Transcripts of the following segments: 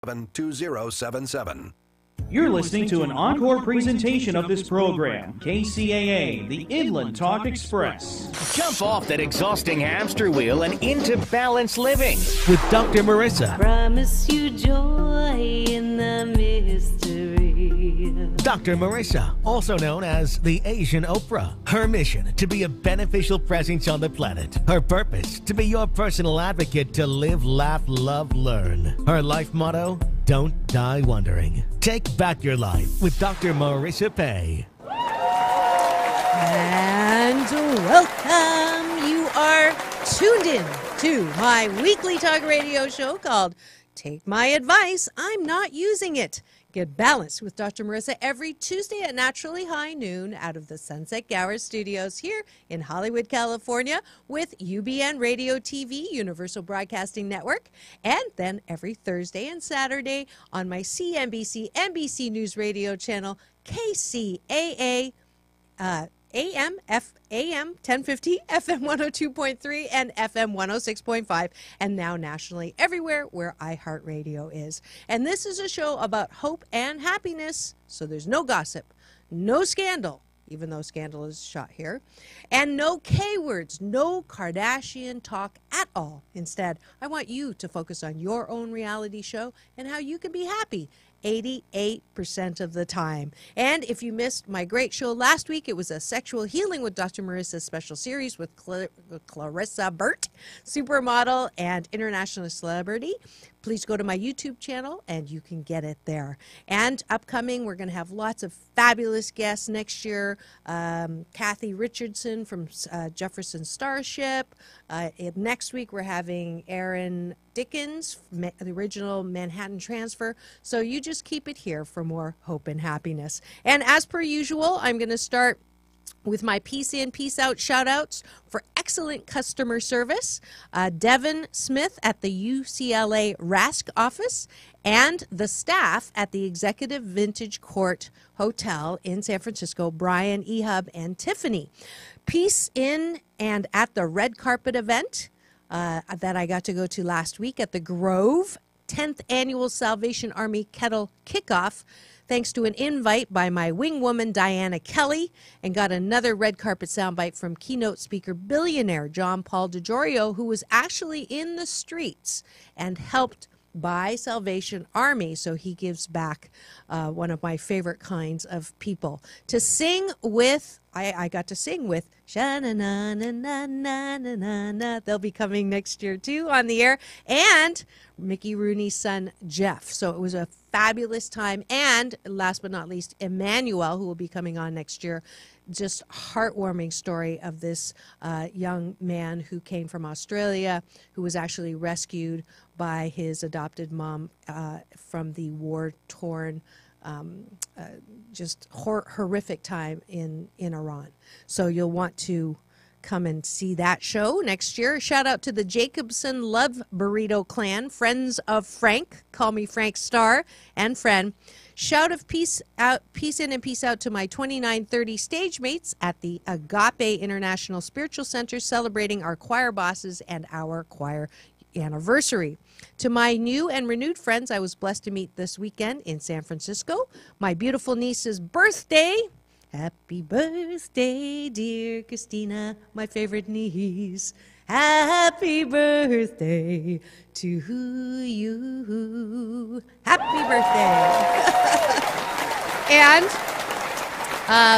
2077. You're listening to an encore presentation of this program, KCAA, the Inland Talk Express. Jump off that exhausting hamster wheel and into balanced living with Dr. Marissa. Promise you joy in the mystery. Dr. Marissa, also known as the Asian Oprah. Her mission, to be a beneficial presence on the planet. Her purpose, to be your personal advocate to live, laugh, love, learn. Her life motto, don't die wondering. Take back your life with Dr. Marissa Pay. And welcome. You are tuned in to my weekly talk radio show called Take My Advice, I'm Not Using It. Get balanced with Dr. Marissa every Tuesday at naturally high noon out of the Sunset Gower Studios here in Hollywood, California with UBN Radio TV, Universal Broadcasting Network, and then every Thursday and Saturday on my CNBC NBC News Radio channel, Kcaa AM 1050, FM 102.3, and FM 106.5, and now nationally everywhere where iHeartRadio is. And this is a show about hope and happiness, so there's no gossip, no scandal, even though scandal is shot here, and no K-words, no Kardashian talk at all. Instead, I want you to focus on your own reality show and how you can be happy 88% of the time. And if you missed my great show last week, it was a Sexual Healing with Dr. Marissa's special series with Clarissa Burt, supermodel and international celebrity. Please go to my YouTube channel and you can get it there. And upcoming, we're going to have lots of fabulous guests next year. Kathy Richardson from Jefferson Starship. Next week, we're having Aaron Dickens, the original Manhattan Transfer. So you just keep it here for more hope and happiness. And as per usual, I'm going to start with my peace in, peace out shout outs for excellent customer service. Devin Smith at the UCLA RASC office and the staff at the Executive Vintage Court Hotel in San Francisco, Brian, Ehub, and Tiffany. Peace in and at the red carpet event that I got to go to last week at the Grove, 10th Annual Salvation Army Kettle Kickoff, thanks to an invite by my wing woman, Diana Kelly, and got another red carpet soundbite from keynote speaker billionaire John Paul DeGiorio, who was actually in the streets and helped by Salvation Army, so he gives back, one of my favorite kinds of people. To sing with, I got to sing with Sha-na-na-na-na-na-na-na. They'll be coming next year too on the air, and Mickey Rooney's son Jeff. So it was a fabulous time, and last but not least, Emmanuel, who will be coming on next year. Just heartwarming story of this young man who came from Australia, who was actually rescued by his adopted mom from the war-torn, just horrific time in Iran. So you'll want to come and see that show next year. Shout out to the Jacobson Love Burrito Clan, friends of Frank, call me Frank Starr, and friend. Shout of peace out, peace in and peace out to my 2930 stage mates at the Agape International Spiritual Center, celebrating our choir bosses and our choir anniversary. To my new and renewed friends I was blessed to meet this weekend in San Francisco, my beautiful niece's birthday. Happy birthday, dear Christina, my favorite niece. Happy birthday to you. Happy birthday. And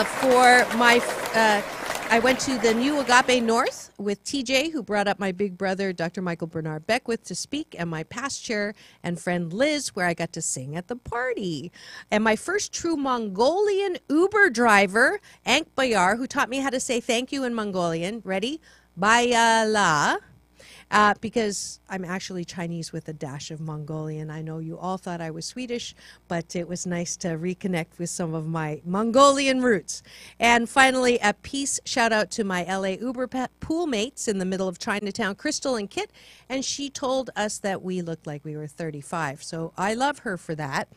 for my, I went to the new Agape North with TJ, who brought up my big brother, Dr. Michael Bernard Beckwith, to speak, and my past chair and friend Liz, where I got to sing at the party. And my first true Mongolian Uber driver, Ank Bayar, who taught me how to say thank you in Mongolian. Ready? Bayala. Because I'm actually Chinese with a dash of Mongolian. I know you all thought I was Swedish, but it was nice to reconnect with some of my Mongolian roots. And finally, a peace shout out to my LA Uber pool mates in the middle of Chinatown, Crystal and Kit, and she told us that we looked like we were 35. So I love her for that.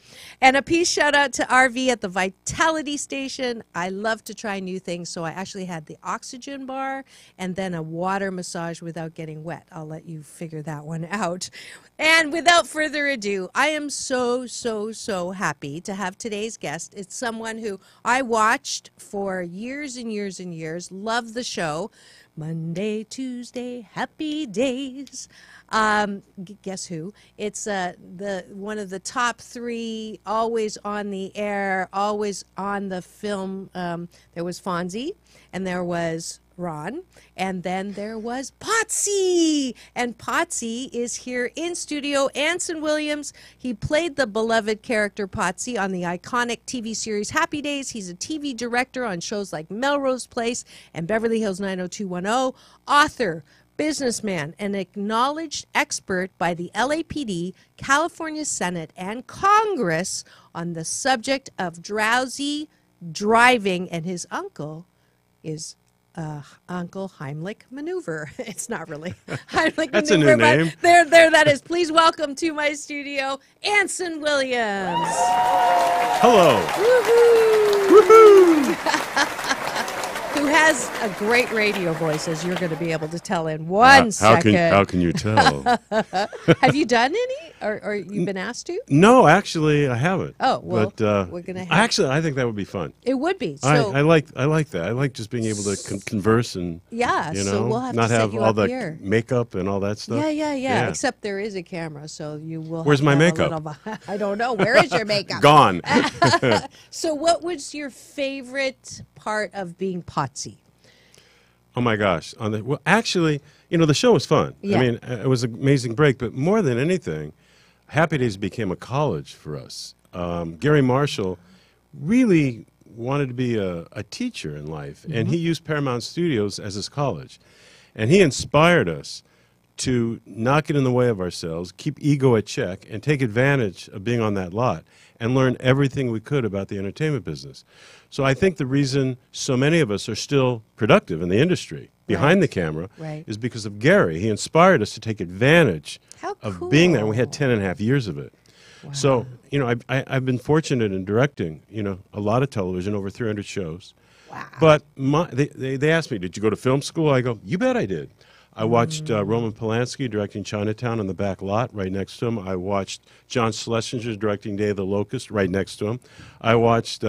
And a peace shout out to RV at the Vitality Station. I love to try new things, so I actually had the oxygen bar and then a water massage without getting wet. I'll let you figure that one out. And without further ado, I am so happy to have today's guest. It's someone who I watched for years and years and years, loved the show. Monday, Tuesday, happy days. Guess who? It's the one of the top 3, always on the air, always on the film. There was Fonzie, and there was Ron, and then there was Potsy. And Potsy is here in studio. Anson Williams, he played the beloved character Potsy on the iconic TV series Happy Days. He's a TV director on shows like Melrose Place and Beverly Hills 90210, author, businessman, an acknowledged expert by the LAPD, California Senate, and Congress on the subject of drowsy driving, and his uncle is Uncle Heimlich Maneuver. It's not really Heimlich That's Maneuver, a new name. But there that is. Please welcome to my studio, Anson Williams. Hello. Woohoo! Who has a great radio voice, as you're going to be able to tell in one second. How can you tell? Have you done any, or you've been asked to? No, actually, I haven't. Oh, well, but, we're gonna have. Actually, I think that would be fun. It would be. So I like that. I like just being able to converse and yeah. you know, So we'll have not to set have you all up the here. makeup and all that stuff. Yeah. Except there is a camera, so you will. Where's have my to have a makeup? little- I don't know. Where is your makeup? Gone. So, what was your favorite part of being Potsy? Oh my gosh! Well, actually, you know, the show was fun. Yeah. I mean, it was an amazing break. But more than anything, Happy Days became a college for us. Gary Marshall really wanted to be a teacher in life, and he used Paramount Studios as his college. And he inspired us to not get in the way of ourselves, keep ego at check, and take advantage of being on that lot and learn everything we could about the entertainment business. So I think the reason so many of us are still productive in the industry behind the camera is because of Gary. He inspired us to take advantage of being there, and we had 10.5 years of it. Wow. So, you know, I've been fortunate in directing, you know, a lot of television, over 300 shows. Wow. But they asked me, did you go to film school? I go, you bet I did. I watched Roman Polanski directing Chinatown on the back lot right next to him. I watched John Schlesinger directing Day of the Locust right next to him. I watched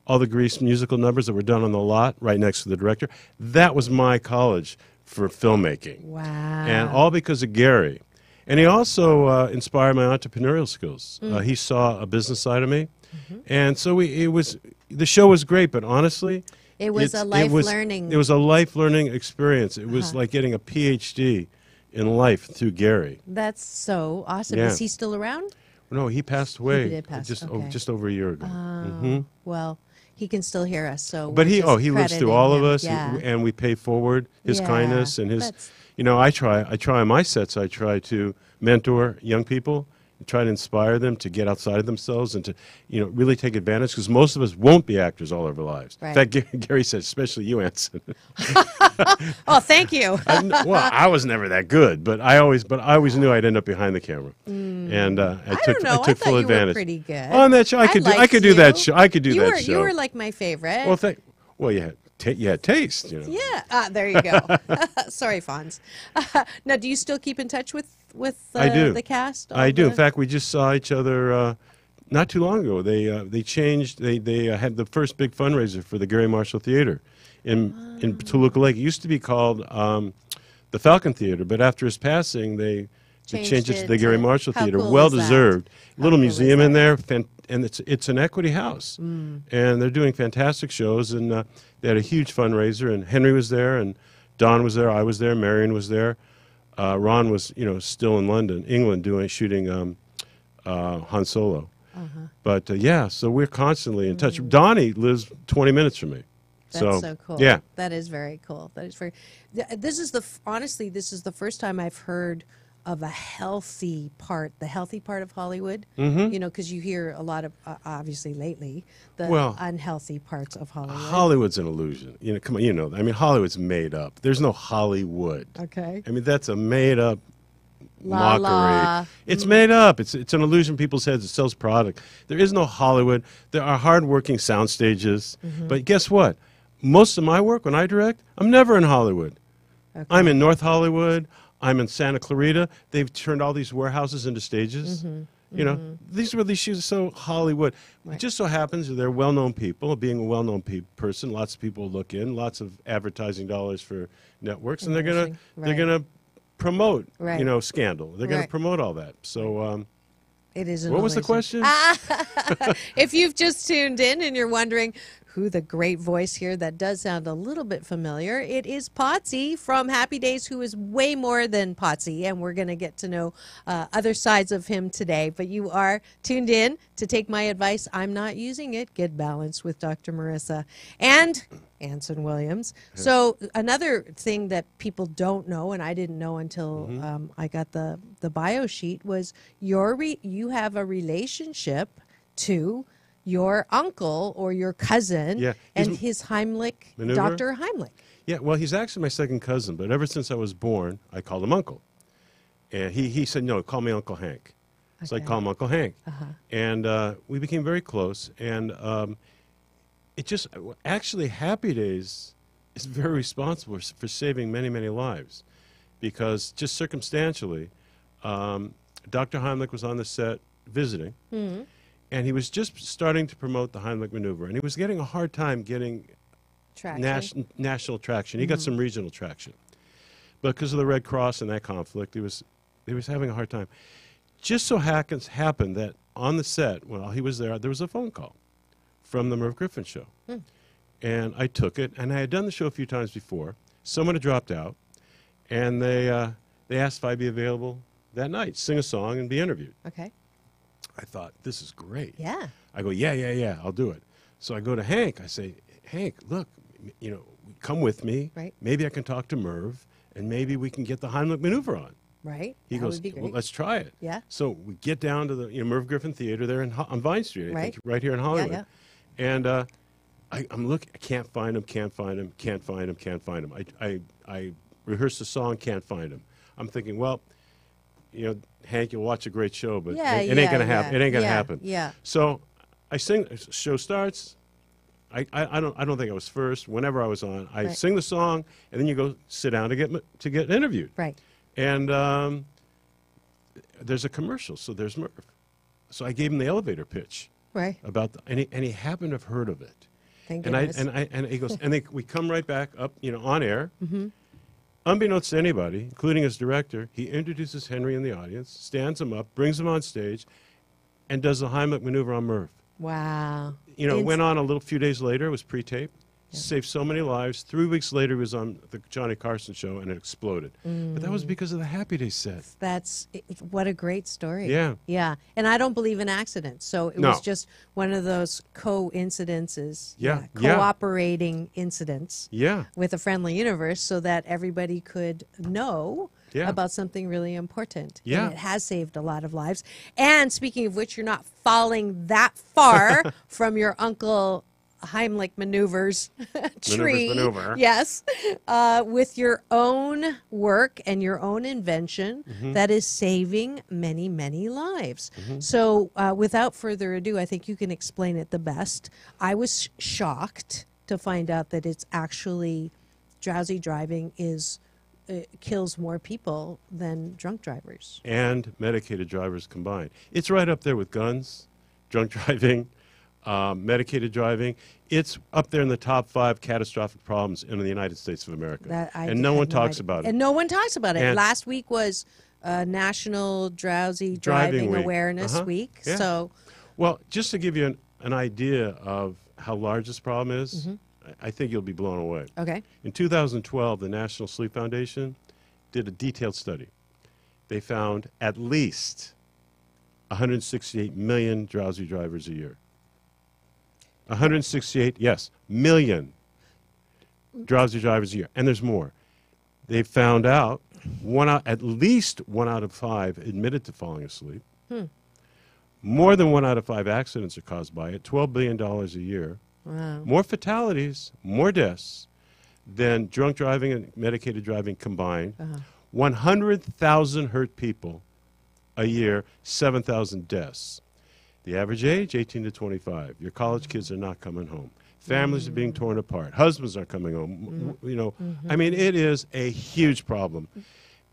all the Grease musical numbers that were done on the lot right next to the director. That was my college for filmmaking. Wow. And all because of Gary. And he also inspired my entrepreneurial skills. He saw a business side of me. And so the show was great, but honestly, it was a life learning. It was a life learning experience. It was like getting a PhD in life through Gary. That's so awesome. Yeah. Is he still around? No, he passed away. He did pass. Just over a year ago. Well, he can still hear us. So, but he lives through all of us, yeah. and we pay forward his kindness and his. You know, I try on my sets. I try to mentor young people, try to inspire them to get outside of themselves and to, you know, really take advantage, because most of us won't be actors all of our lives. Right. In fact, Gary said, especially you, Anson. Oh, thank you. Well, I was never that good, but I always knew I'd end up behind the camera, and I took full advantage. You were pretty good on that show. I could do that show. I could do that show. You were like my favorite. Well, you had taste, you know. Yeah. There you go. Sorry, Fonz. Now, do you still keep in touch with I do. the cast? I do. In fact, we just saw each other not too long ago. They changed. They had the first big fundraiser for the Gary Marshall Theater in Toluca Lake. It used to be called the Falcon Theater, but after his passing, they changed it to the Gary Marshall Theater. Cool well deserved. Little museum in there, and it's an equity house, and they're doing fantastic shows. And they had a huge fundraiser, and Henry was there, and Don was there, I was there, Marion was there. Ron was, you know, still in London, England, shooting Han Solo. But yeah, so we're constantly in touch. Donnie lives 20 minutes from me. That's so cool. Yeah, that is very cool. That is very. This is honestly, this is the first time I've heard of a healthy part, the healthy part of Hollywood. You know, because you hear a lot of obviously lately the unhealthy parts of Hollywood. Hollywood's an illusion. You know, come on, you know. I mean, Hollywood's made up. There's no Hollywood. Okay. I mean, that's a made up mockery. It's made up. It's an illusion in people's heads. It sells product. There is no Hollywood. There are hardworking sound stages. But guess what? Most of my work when I direct, I'm never in Hollywood. Okay. I'm in North Hollywood. I'm in Santa Clarita. They've turned all these warehouses into stages. You know, these were these shoes so Hollywood. It just so happens they're well-known people. Being a well-known person, lots of people look in, lots of advertising dollars for networks, and they're gonna promote, you know, scandal. They're gonna promote all that. So. It is. What was the question? If you've just tuned in and you're wondering who the great voice here that does sound a little bit familiar, it is Potsy from Happy Days, who is way more than Potsy, and we're going to get to know other sides of him today. But you are tuned in to Take My Advice. I'm not using it. Get balanced with Dr. Marissa and Anson Williams. So another thing that people don't know, and I didn't know until I got the bio sheet, was you have a relationship to your uncle or your cousin and his Heimlich, maneuver? Dr. Heimlich. Yeah, well, he's actually my second cousin, but ever since I was born, I called him Uncle. And he said, no, call me Uncle Hank. So I call him Uncle Hank. And we became very close. And it just, actually, Happy Days is very responsible for saving many, many lives. Because just circumstantially, Dr. Heimlich was on the set visiting. And he was just starting to promote the Heimlich maneuver, and he was getting a hard time getting national traction. He got some regional traction, but because of the Red Cross and that conflict, he was having a hard time. Just so happened that on the set, while he was there was a phone call from the Merv Griffin show, and I took it. And I had done the show a few times before. Someone had dropped out, and they asked if I'd be available that night, sing a song, and be interviewed. Okay. I thought, this is great. Yeah. I go, yeah, I'll do it. So I go to Hank. I say, Hank, look, you know, come with me. Right. Maybe I can talk to Merv, and maybe we can get the Heimlich maneuver on. Right. He goes, well, let's try it. Yeah. So we get down to the Merv Griffin Theater there on Vine Street, I think, right here in Hollywood. Yeah. And I'm looking, I can't find him. I rehearsed the song, can't find him. I'm thinking, well, you know, Hank, you'll watch a great show, but it ain't gonna happen. It ain't gonna happen. Yeah. So I sing. Show starts. I don't think I was first. Whenever I was on, I sing the song, and then you go sit down to get interviewed. Right. And there's a commercial, so there's Merv. So I gave him the elevator pitch. Right. About and he happened to have heard of it. Thank goodness. goodness. And he goes, we come right back up, you know, on air. Unbeknownst to anybody, including his director, he introduces Henry in the audience, stands him up, brings him on stage, and does the Heimlich maneuver on Merv. Wow. You know, it went on a few days later. It was pre-taped. Saved so many lives. 3 weeks later, he was on the Johnny Carson show, and it exploded. But that was because of the Happy Days set. What a great story. Yeah. Yeah. And I don't believe in accidents. So it was just one of those coincidences. Yeah. Cooperating incidents. Yeah. With a friendly universe so that everybody could know about something really important. Yeah. And it has saved a lot of lives. And speaking of which, you're not falling that far from your Uncle Heimlich maneuvers tree. Maneuver. Yes. With your own work and your own invention that is saving many, many lives. So without further ado, I think you can explain it the best. I was shocked to find out that it's actually drowsy driving kills more people than drunk drivers. And medicated drivers combined. It's right up there with guns, drunk driving, medicated driving. It's up there in the top 5 catastrophic problems in the United States of America. And no one talks about it. And no one talks about it. And last week was National Drowsy Driving Awareness Week. Yeah. So, well, just to give you an idea of how large this problem is, I think you'll be blown away. okay. In 2012, the National Sleep Foundation did a detailed study. They found at least 168 million drowsy drivers a year. 168, yes, million drowsy drivers a year. And there's more. They found out at least 1 out of 5 admitted to falling asleep. More than 1 out of 5 accidents are caused by it, $12 billion a year. Wow. More fatalities, more deaths than drunk driving and medicated driving combined. 100,000 hurt people a year, 7,000 deaths. The average age, 18 to 25. Your college kids are not coming home. Families are being torn apart. Husbands aren't coming home. You know, I mean, it is a huge problem.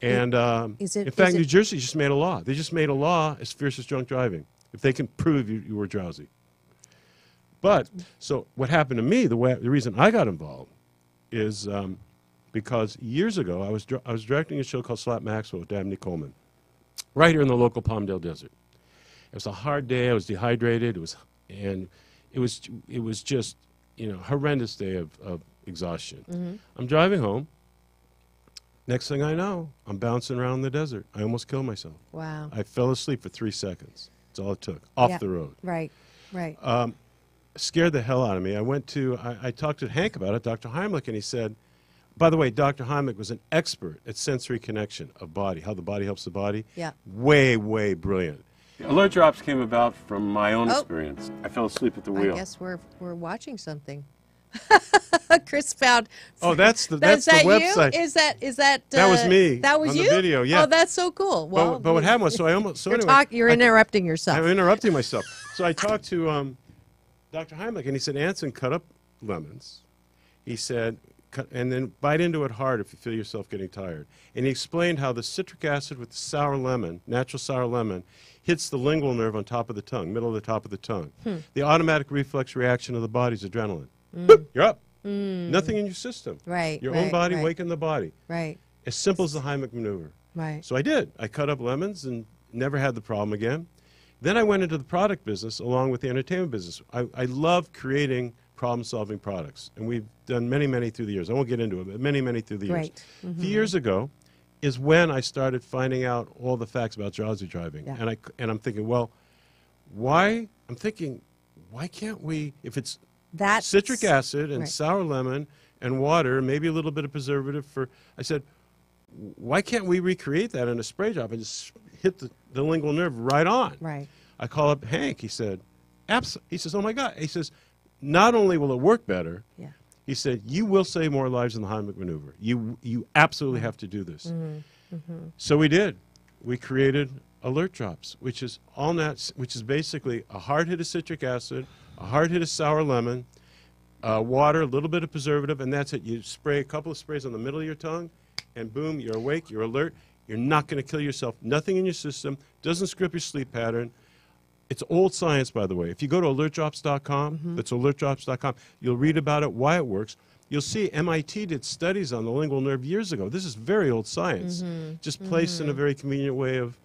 And in fact, New Jersey just made a law. They just made a law as fierce as drunk driving, if they can prove you were drowsy. But, so what happened to me, the reason I got involved is because years ago, I was directing a show called Slap Maxwell with Dabney Coleman, right here in the local Palmdale Desert. It was a hard day. I was dehydrated. It was just, horrendous day of exhaustion. Mm-hmm. I'm driving home. Next thing I know, I'm bouncing around in the desert. I almost killed myself. Wow. I fell asleep for 3 seconds. That's all it took. Off the road. Right. Scared the hell out of me. I talked to Hank about it, Dr. Heimlich, and he said, by the way, Dr. Heimlich was an expert at sensory connection of body, how the body helps the body. Yeah. Way, way brilliant. Alert drops came about from my own experience. I fell asleep at the wheel. I guess we're watching something. Chris found. Oh, that's the website. You? Is that? That was me. That was on you. The video, yeah. Oh, that's so cool. Well, but what happened was, you're interrupting yourself. I'm interrupting myself. So I talked to Dr. Heimlich, and he said, Anson, cut up lemons. He said, and then bite into it hard if you feel yourself getting tired. And he explained how the citric acid with the sour lemon, natural sour lemon, hits the lingual nerve on top of the tongue, middle of the top of the tongue. The automatic reflex reaction of the body is adrenaline. You're up. Nothing in your system. Right. Your own body, waken the body. Right. As simple as the Heimlich maneuver. Right. So I did. I cut up lemons and never had the problem again. Then I went into the product business along with the entertainment business. I love creating problem-solving products, and we've done many, many through the years. I won't get into it, but many, many through the years. Right. A few years ago is when I started finding out all the facts about drowsy driving. Yeah. And I'm thinking, well, why can't we, if it's citric acid and sour lemon and water, maybe a little bit of preservative I said, why can't we recreate that in a spray drop and just hit the lingual nerve right on? Right. I call up Hank. He said, he says, oh my God. He says, not only will it work better, he said, you will save more lives in the Heimlich maneuver. You absolutely have to do this. So we did. We created Alert Drops, which is which is basically a hard hit of citric acid, a hard hit of sour lemon, water, a little bit of preservative, and that's it. You spray a couple of sprays on the middle of your tongue, and boom, you're awake, you're alert. You're not going to kill yourself. Nothing in your system. Doesn't screw up your sleep pattern. It's old science, by the way. If you go to alertdrops.com, that's alertdrops.com, you'll read about it, why it works. You'll see MIT did studies on the lingual nerve years ago. This is very old science, just placed in a very convenient way of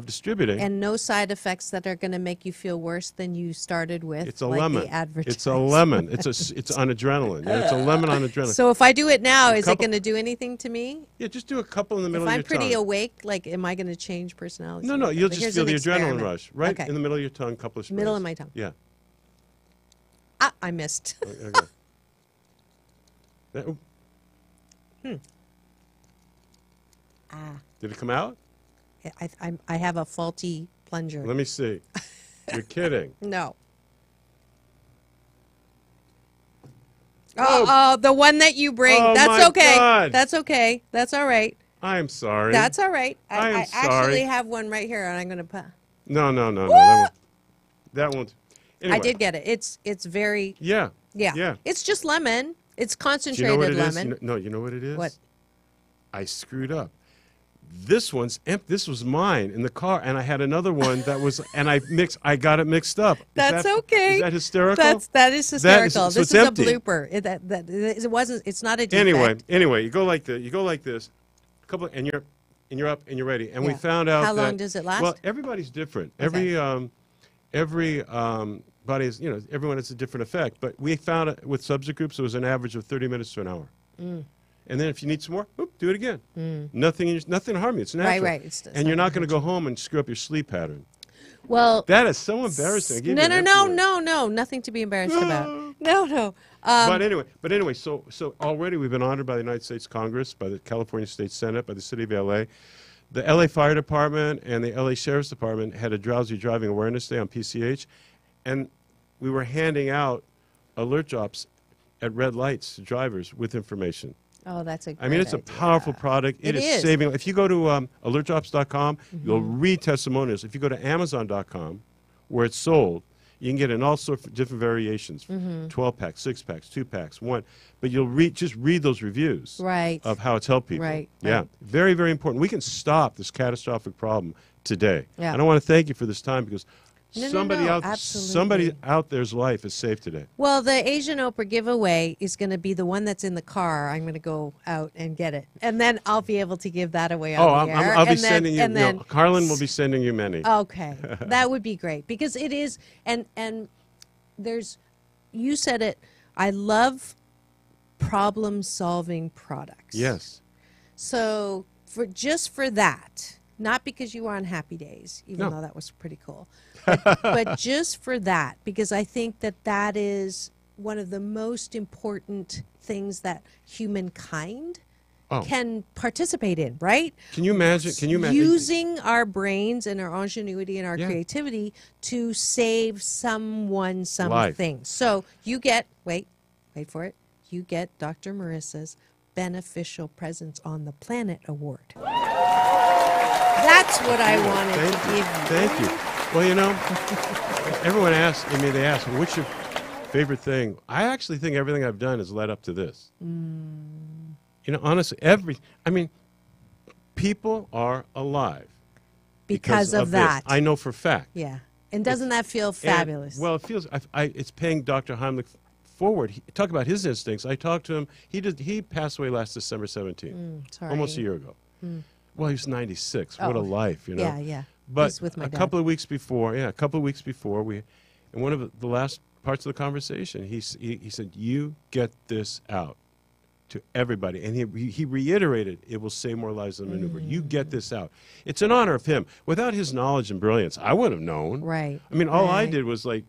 distributing. And no side effects that are going to make you feel worse than you started with. It's a like lemon. The advertisement. It's a lemon. It's on adrenaline. Yeah, it's a lemon on adrenaline. So if I do it now, is it going to do anything to me? Yeah, just do a couple in the middle of your tongue. If I'm pretty awake, like, am I going to change personality? No, you'll just feel the adrenaline rush right in the middle of your tongue, couple of sprays. Middle of my tongue. Yeah. Ah, I missed. Okay. Ah. Did it come out? I have a faulty plunger. Let me see. You're kidding. No. Oh, the one that you bring. Oh, That's my okay. God. That's okay. That's all right. I'm sorry. That's all right. I sorry. actually have one right here, and I'm going to put. No. That won't. Anyway. I did get it. It's very. Yeah. It's just lemon. It's concentrated you know what it lemon. Is? You know what it is? What? I screwed up. This one's empty. This was mine in the car, and I had another one that was, and I got it mixed up. That's okay. Is that hysterical? That is hysterical. So this is empty. a blooper. It wasn't. It's not a defect. Anyway, you go like this. Couple, and you're up and you're ready. And we found out how long does it last? Well, everybody's different. Okay. Every body is, everyone has a different effect. But we found it with subject groups, it was an average of 30 minutes to an hour. And then if you need some more, do it again. Nothing to harm you. It's natural. Right. And you're not going to go home and screw up your sleep pattern. Well, that is so embarrassing. No. Nothing to be embarrassed about. No. But anyway, so already we've been honored by the United States Congress, by the California State Senate, by the City of LA. The LA Fire Department and the LA Sheriff's Department had a Drowsy Driving Awareness Day on PCH, and we were handing out alert drops at red lights to drivers with information. Oh, that's a great I mean, it's a powerful product. It is saving. If you go to alertdrops.com, you'll read testimonials. If you go to amazon.com, where it's sold, You can get in all sorts of different variations, 12 packs, 6 packs, 2 packs, 1. But you'll just read those reviews Right. of how it's helped people. Right, Yeah, right. very, very important. We can stop this catastrophic problem today. Yeah. And I want to thank you for this time because No, somebody no, out absolutely. somebody out there's life is safe today. Well, the Asian Oprah giveaway is going to be the one that's in the car. I'm going to go out and get it, and then I'll be able to give that away on the air. I'll be And then- sending you. and then- Carlin will be sending you many. Okay, that would be great because it is, and there's, you said it. I love problem-solving products. Yes. So for that, not because you were on Happy Days, even No. though that was pretty cool, but just for that, because I think that is one of the most important things that humankind can participate in, right? Can you imagine? Using our brains and our ingenuity and our Yeah. creativity to save someone Life. something. So you get, wait for it, you get Dr. Marissa's Beneficial Presence on the Planet Award. That's what I wanted to give you. Thank you. Well, you know, everyone asks. I mean, they ask, well, "What's your favorite thing?" I actually think everything I've done has led up to this. You know, honestly, people are alive Because of this. that. I know for a fact. Yeah. And doesn't that feel And, fabulous? well, it feels. It's paying Dr. Heimlich forward. Talk about his instincts. I talked to him. He passed away last December 17th, sorry. almost a year ago. Well, he was 96. What a Oh. life, you know. Yeah, yeah. But He's with my a dad. couple of weeks before, we, in one of the last parts of the conversation, he said, "You get this out to everybody," and he reiterated, "It will save more lives than maneuver. You get this out." It's in honor of him. Without his knowledge and brilliance, I wouldn't have known. Right. I mean, all I right. did was like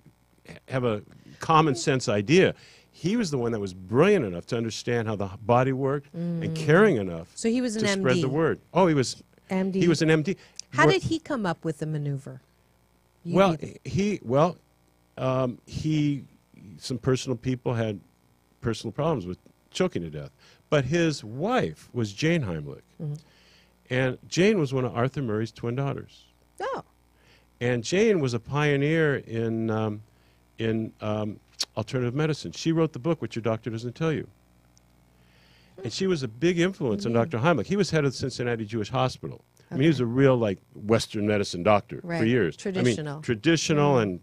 have a common sense idea. He was the one that was brilliant enough to understand how the body worked and caring enough So he was an to spread MD. the word. Oh, he was MD. He was an MD. How Wor- did he come up with the maneuver? Well, some personal people had personal problems with choking to death. But his wife was Jane Heimlich. And Jane was one of Arthur Murray's twin daughters. Oh. And Jane was a pioneer in alternative medicine. She wrote the book, What Your Doctor Doesn't Tell You. And she was a big influence on Dr. Heimlich. He was head of the Cincinnati Jewish Hospital. I mean, he was a real, like, Western medicine doctor for Right. years. Traditional. I mean, traditional and,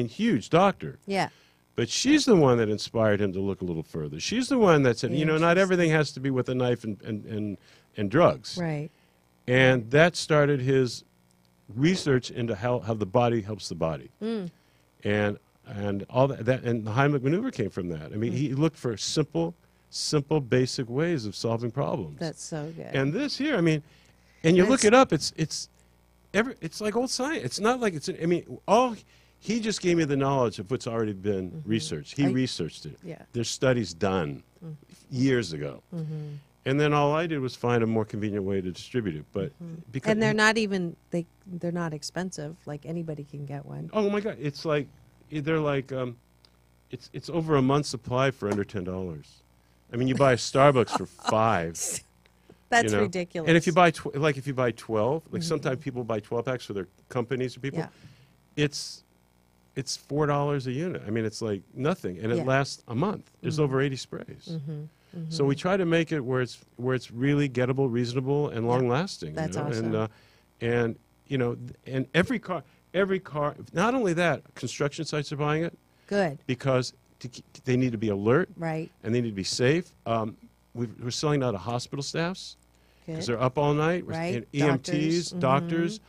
huge doctor. Yeah. But she's the one that inspired him to look a little further. She's the one that said, you know, not everything has to be with a knife and drugs. Right. And that started his research into how the body helps the body. And all that, and the Heimlich maneuver came from that. I mean, he looked for simple, basic ways of solving problems. That's so good. And this here, I mean, and you look That's- it up, it's like old science. It's not like he just gave me the knowledge of what's already been researched. He researched it. Yeah. There's studies done years ago. And then all I did was find a more convenient way to distribute it. But because And they're not even they're not expensive. Like anybody can get one. oh my God, it's like they're like it's over a month's supply for under $10. I mean, you buy a Starbucks for $5. That's you know? ridiculous. And if you buy if you buy 12, like sometimes people buy 12 packs for their companies or people, Yeah. it's $4 a unit. I mean, it's like nothing, and Yeah. it lasts a month. There's over 80 sprays. So we try to make it where it's really gettable, reasonable, and long lasting. That's you know? awesome. And you know, and every car. Not only that, construction sites are buying it Good. because they need to be alert Right. and they need to be safe. We're selling out to hospital staffs because Good. they're up all night. Right. And EMTs, doctors,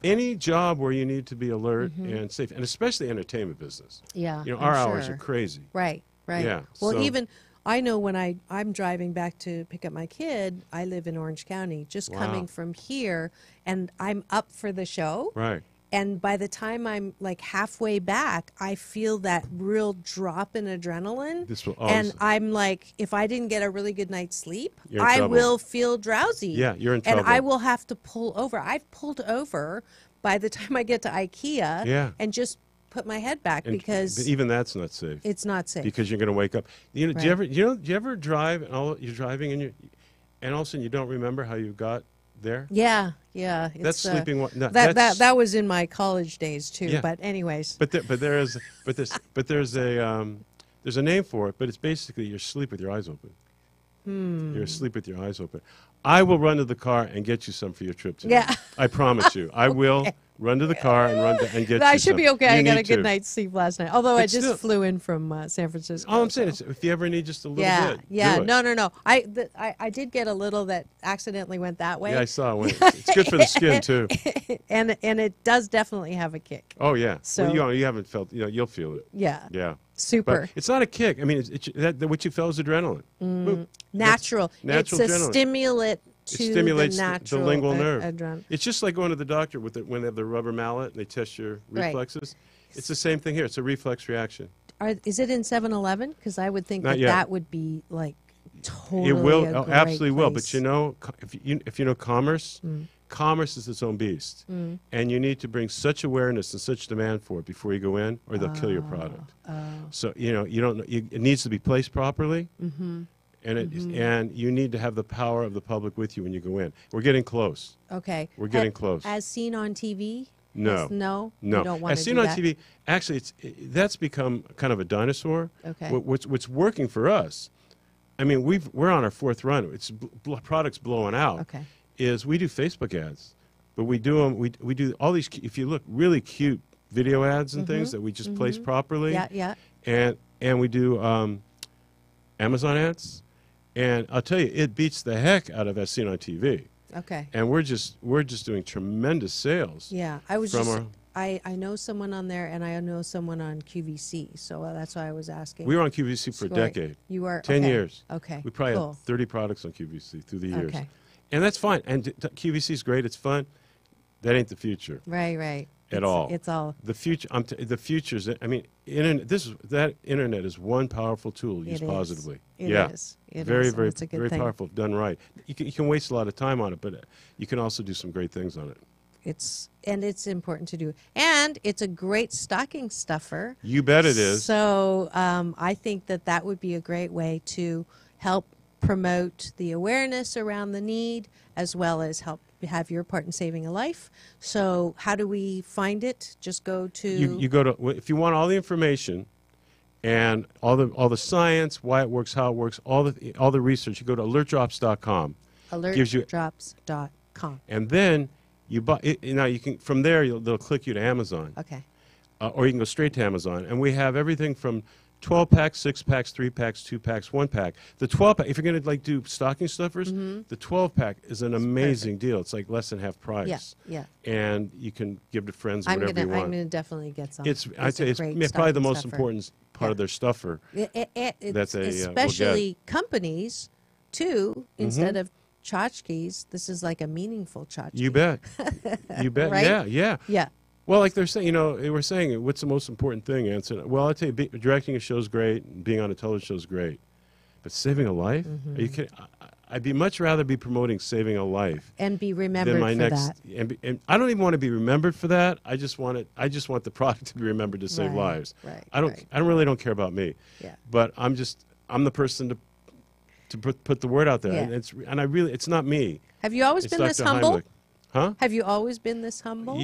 any job where you need to be alert and safe, and especially entertainment business. Yeah. You know, I'm our hours sure. are crazy. Right. Right. Yeah, Well, so- even I know when I'm driving back to pick up my kid, I live in Orange County, just Wow. coming from here, and I'm up for the show. Right. And by the time I'm like halfway back, I feel that real drop in adrenaline. This will and also- I'm like, if I didn't get a really good night's sleep, You're in I trouble. will feel drowsy. Yeah, you're in And I trouble. will have to pull over. I've pulled over by the time I get to IKEA Yeah. and just put my head back And because even that's not safe. it's not safe. Because you're going to wake up. You know, Right. do you ever drive and you're driving and all of a sudden you don't remember how you got there? Yeah, yeah. That's sleeping. No, that was in my college days too. Yeah. But anyways. There's a name for it. But it's basically you're asleep with your eyes open. You're asleep with your eyes open. I will run to the car and get you some for your trip today. Yeah. I promise you. I will run to the car and get you some. I should be okay. I got a need good to. night's sleep last night. Although I But just still- flew in from San Francisco. All I'm saying so. is, if you ever need just a little Yeah, bit, yeah. do it. No. I did get a little that accidentally went that way. Yeah, I saw it. It's good for the skin too. and it does definitely have a kick. Oh yeah. So- Well, you haven't felt. You'll feel it. Yeah. Yeah. Super. But it's not a kick. I mean, what you felt is adrenaline. Boop. Natural. Natural it's a adrenaline. stimulant It to stimulates the the natural lingual nerve. adrenaline. It's just like going to the doctor when they have the rubber mallet and they test your Right. reflexes. It's the same thing here. It's a reflex reaction. Is it in 7-Eleven? Because I would think Not that yet. that would be like totally It will. a Oh, great absolutely will. But place. you know, if you know commerce, commerce is its own beast, and you need to bring such awareness and such demand for it before you go in, or they'll kill your product. So you don't. It needs to be placed properly. And you need to have the power of the public with you when you go in. We're getting close. Okay. We're getting close. As seen on TV? No. No? No. You don't want As to seen do on that? TV, actually, that's become kind of a dinosaur. Okay. What's working for us? I mean, we're on our fourth run. It's products blowing out. Okay. Is we do Facebook ads, but we do them. We do all these. If you look, really cute video ads and things that we just place properly. Yeah, yeah. And we do Amazon ads. And I'll tell you, it beats the heck out of as seen on TV. Okay. And we're just doing tremendous sales. Yeah. I was From just... our- I know someone on there, and I know someone on QVC, so that's why I was asking. We were on QVC for a Great. decade. You were 10 okay. years. Okay. We probably cool. had 30 products on QVC through the years. Okay. And that's fine. And QVC is great. It's fun. That ain't the future Right. at all. It's all. The future. The future's. I mean, that internet is one powerful tool used It is. positively. It yeah. is. It very, is, and very, it's a good very thing. powerful. if Done right. You can waste a lot of time on it, but you can also do some great things on it. It's important to do, and it's a great stocking stuffer. You bet it is. So I think that would be a great way to help promote the awareness around the need, as well as help have your part in saving a life. So how do we find it? Just go to You go to if you want all the information and all the science, why it works, how it works, all the research. You go to alertdrops.com. Gives you alertdrops.com. and then you buy it. Now you can from there they'll click you to Amazon, Okay. or you can go straight to Amazon, and we have everything from 12 packs, 6 packs, 3 packs, 2 packs, 1 pack. The 12 pack, if you're going to do stocking stuffers, the 12 pack is an amazing deal. It's like less than half price. Yeah. And you can give to friends I'm whatever you want. gonna definitely get some. I'd say a it's great probably the stocking most stuffer. important part of their stuffer. It's we'll get. especially companies too. Mm-hmm. Instead of tchotchkes, this is like a meaningful tchotchke. You bet. You bet. Right? Yeah. Yeah. Well, like they're saying, they were saying, what's the most important thing? And I said, well, I'd say directing a show is great, and being on a television show is great. But saving a life? Are you kidding? I'd much rather be promoting saving a life And be remembered than my for next. that. And I don't even want to be remembered for that. I just want the product to be remembered to save Right, lives. right, I don't. right. I really don't care about me. Yeah. But I'm the person to put the word out there, Yeah. and it's not me. Have you always It's been this Dr. humble? Heimlich. Huh? Have you always been this humble?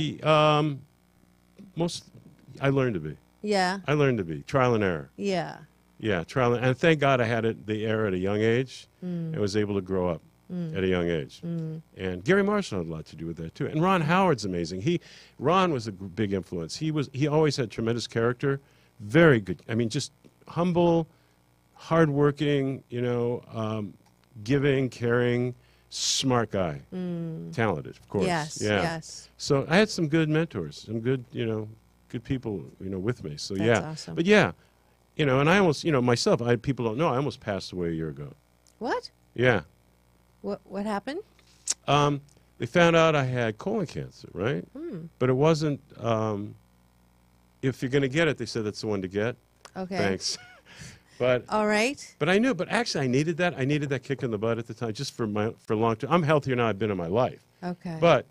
I learned to be. Yeah. I learned to be trial and error. Yeah. Yeah, trial and thank God I had the error at a young age and was able to grow up at a young age. And Gary Marshall had a lot to do with that too. And Ron Howard's amazing. Ron was a big influence. He always had tremendous character, very good. I mean, just humble, hardworking. Giving, caring, smart guy, talented, of course. Yes. Yeah. Yes. So I had some good mentors, some good, good people, with me. So That's yeah. awesome. But yeah, and I almost, myself, people don't know, I almost passed away a year ago. What? Yeah. What happened? They found out I had colon cancer, right? But it wasn't. If you're going to get it, they said that's the one to get. Okay. Thanks. But All right. I knew. But actually, I needed that. I needed that kick in the butt at the time, just for long term. I'm healthier now. I've been in my life. Okay. But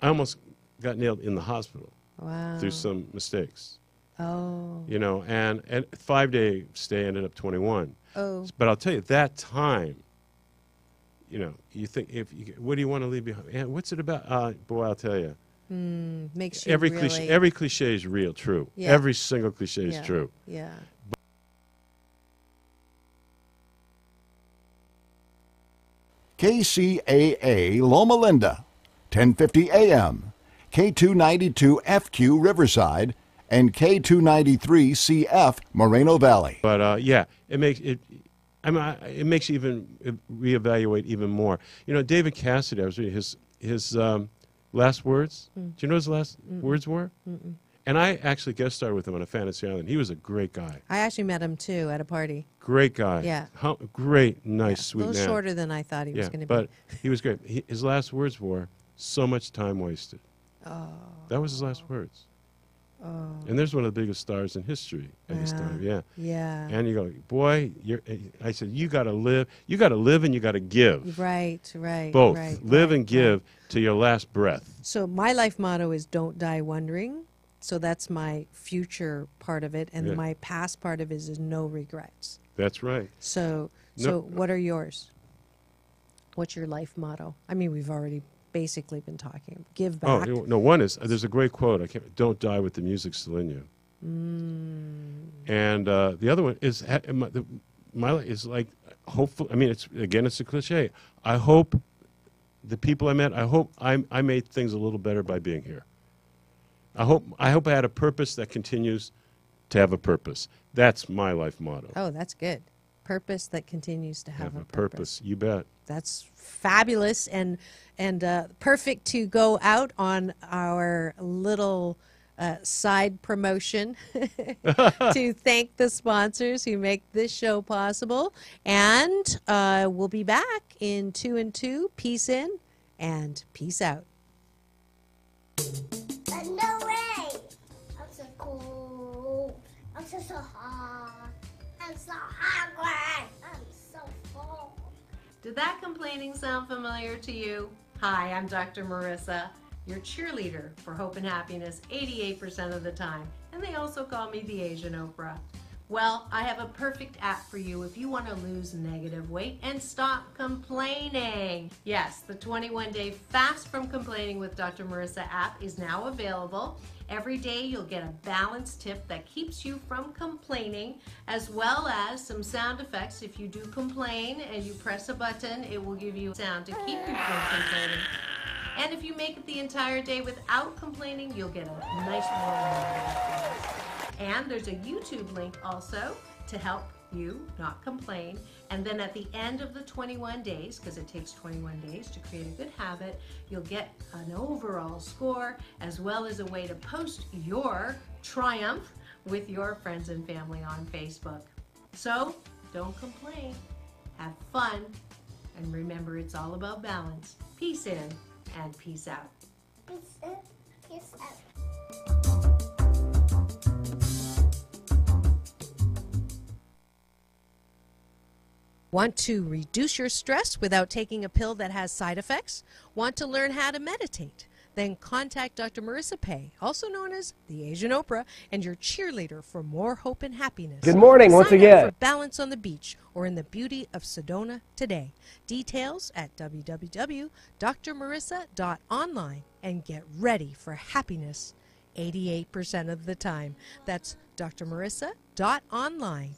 I almost got nailed in the hospital wow. through some mistakes. Oh. And 5-day stay ended up 21. Oh. But I'll tell you, that time you know, you think, what do you want to leave behind? And what's it about? Boy, I'll tell you. Makes you Every really... every cliche is real, true. Yeah. Every single cliche is true. Yeah. KCAA Loma Linda, 1050 AM, K292 FQ Riverside, and K293 CF Moreno Valley. But yeah, it makes it. I mean, it makes you even reevaluate even more. You know, David Cassidy. I was reading his last words. Do you know his last words were? And I actually guest starred with him on a Fantasy Island. He was a great guy. I actually met him, too, at a party. Great guy. Yeah. Great, nice, sweet man. A little shorter than I thought he was going to be. But he was great. His last words were, "So much time wasted." Oh. That was his last words. Oh. And there's one of the biggest stars in history at this time. Yeah. Yeah. And you go, boy, I said, you got to live. You got to live and you got to give. Right. Both. Right, live and give to your last breath. So my life motto is don't die wondering. So that's my future part of it. And my past part of it is no regrets. That's right. So what are yours? What's your life motto? I mean, we've already basically been talking. Give back. Oh, no, one is, there's a great quote. Don't die with the music still in you. And the other one is, my life is like, hopefully, I mean, it's a cliche. I hope the people I met, I hope I made things a little better by being here. I hope I had a purpose that continues to have a purpose. That's my life motto. Oh, that's good. Purpose that continues to have a purpose. You bet. That's fabulous and perfect to go out on our little side promotion to thank the sponsors who make this show possible. And we'll be back in 2 and 2. Peace in and peace out. No way! I'm so cool. I'm so hot. I'm so hungry. I'm so full. Did that complaining sound familiar to you? Hi, I'm Dr. Marissa, your cheerleader for hope and happiness 88% of the time. And they also call me the Asian Oprah. Well, I have a perfect app for you if you want to lose negative weight and stop complaining. Yes, the 21-day Fast from Complaining with Dr. Marissa app is now available. Every day you'll get a balanced tip that keeps you from complaining, as well as some sound effects. If you do complain and you press a button, it will give you sound to keep you from complaining. And if you make it the entire day without complaining, you'll get a nice warm experience. And there's a YouTube link also to help you not complain. And then at the end of the 21 days, because it takes 21 days to create a good habit, you'll get an overall score as well as a way to post your triumph with your friends and family on Facebook. So don't complain, have fun, and remember it's all about balance. Peace in and peace out. Peace in, peace out. Want to reduce your stress without taking a pill that has side effects? Want to learn how to meditate? Then contact Dr. Marissa Pei, also known as the Asian Oprah, and your cheerleader for more hope and happiness. Good morning once Sign up again. for Balance on the Beach or in the beauty of Sedona today. Details at www.drmarissa.online and get ready for happiness 88% of the time. That's drmarissa.online.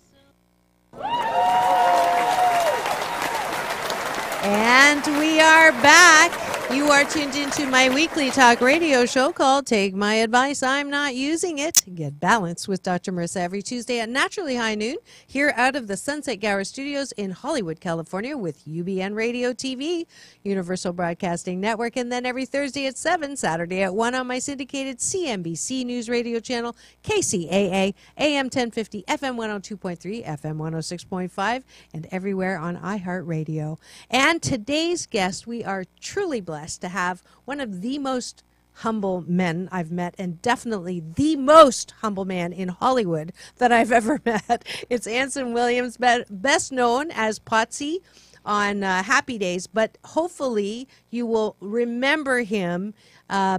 And we are back. You are tuned into my weekly talk radio show called Take My Advice, I'm Not Using It. Get balanced with Dr. Marissa every Tuesday at naturally high noon here out of the Sunset Gower Studios in Hollywood, California with UBN Radio TV, Universal Broadcasting Network, and then every Thursday at 7, Saturday at 1 on my syndicated CNBC News Radio channel, KCAA, AM 1050, FM 102.3, FM 106.5, and everywhere on iHeartRadio. And today's guest, we are truly blessed to have one of the most humble men I've met, and definitely the most humble man in Hollywood that I've ever met. It's Anson Williams, best known as Potsy on Happy Days, but hopefully you will remember him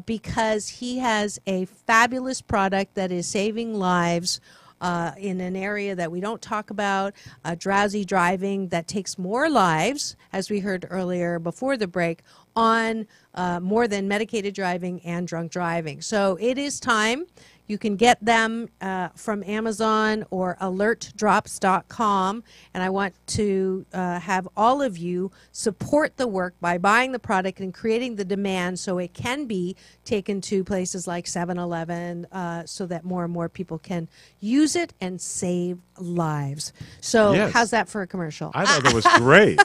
because he has a fabulous product that is saving lives in an area that we don't talk about, drowsy driving that takes more lives, as we heard earlier before the break, on more than medicated driving and drunk driving. So it is time. You can get them from Amazon or alertdrops.com. And I want to have all of you support the work by buying the product and creating the demand so it can be taken to places like 7-Eleven so that more and more people can use it and save lives. So Yes. how's that for a commercial? I thought that was great.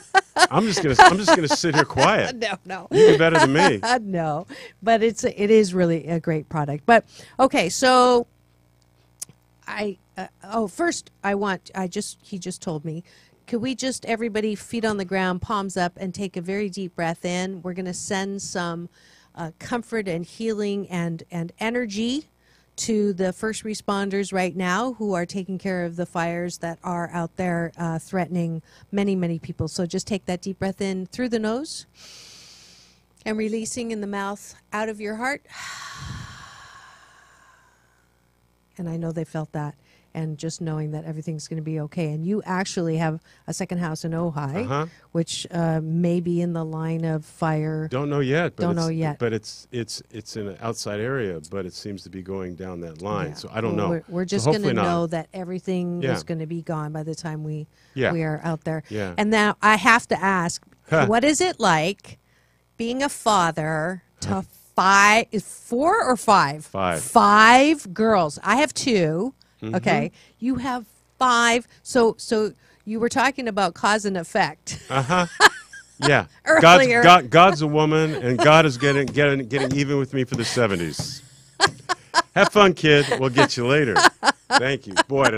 I'm just gonna sit here quiet. No. You do better than me. No, but it is really a great product. But okay, so first he just told me, could we just everybody feet on the ground, palms up, and take a very deep breath in? We're going to send some comfort and healing and energy to the first responders right now who are taking care of the fires that are out there threatening many, many people. So just take that deep breath in through the nose and releasing in the mouth out of your heart. And I know they felt that. And just knowing that everything's going to be okay. And you actually have a second house in Ojai, which may be in the line of fire. Don't know yet. But Don't know yet. But it's in an outside area, but it seems to be going down that line. Yeah. So I don't know. We're just So going to hopefully not. know that everything Yeah. is going to be gone by the time we Yeah. are out there. Yeah. And now I have to ask, what is it like being a father to four or five? Five girls. I have two. Okay. You have five. So you were talking about cause and effect. Yeah. Earlier. God's a woman, and God is getting even with me for the 70s. Have fun, kid. We'll get you later. Thank you. Boy,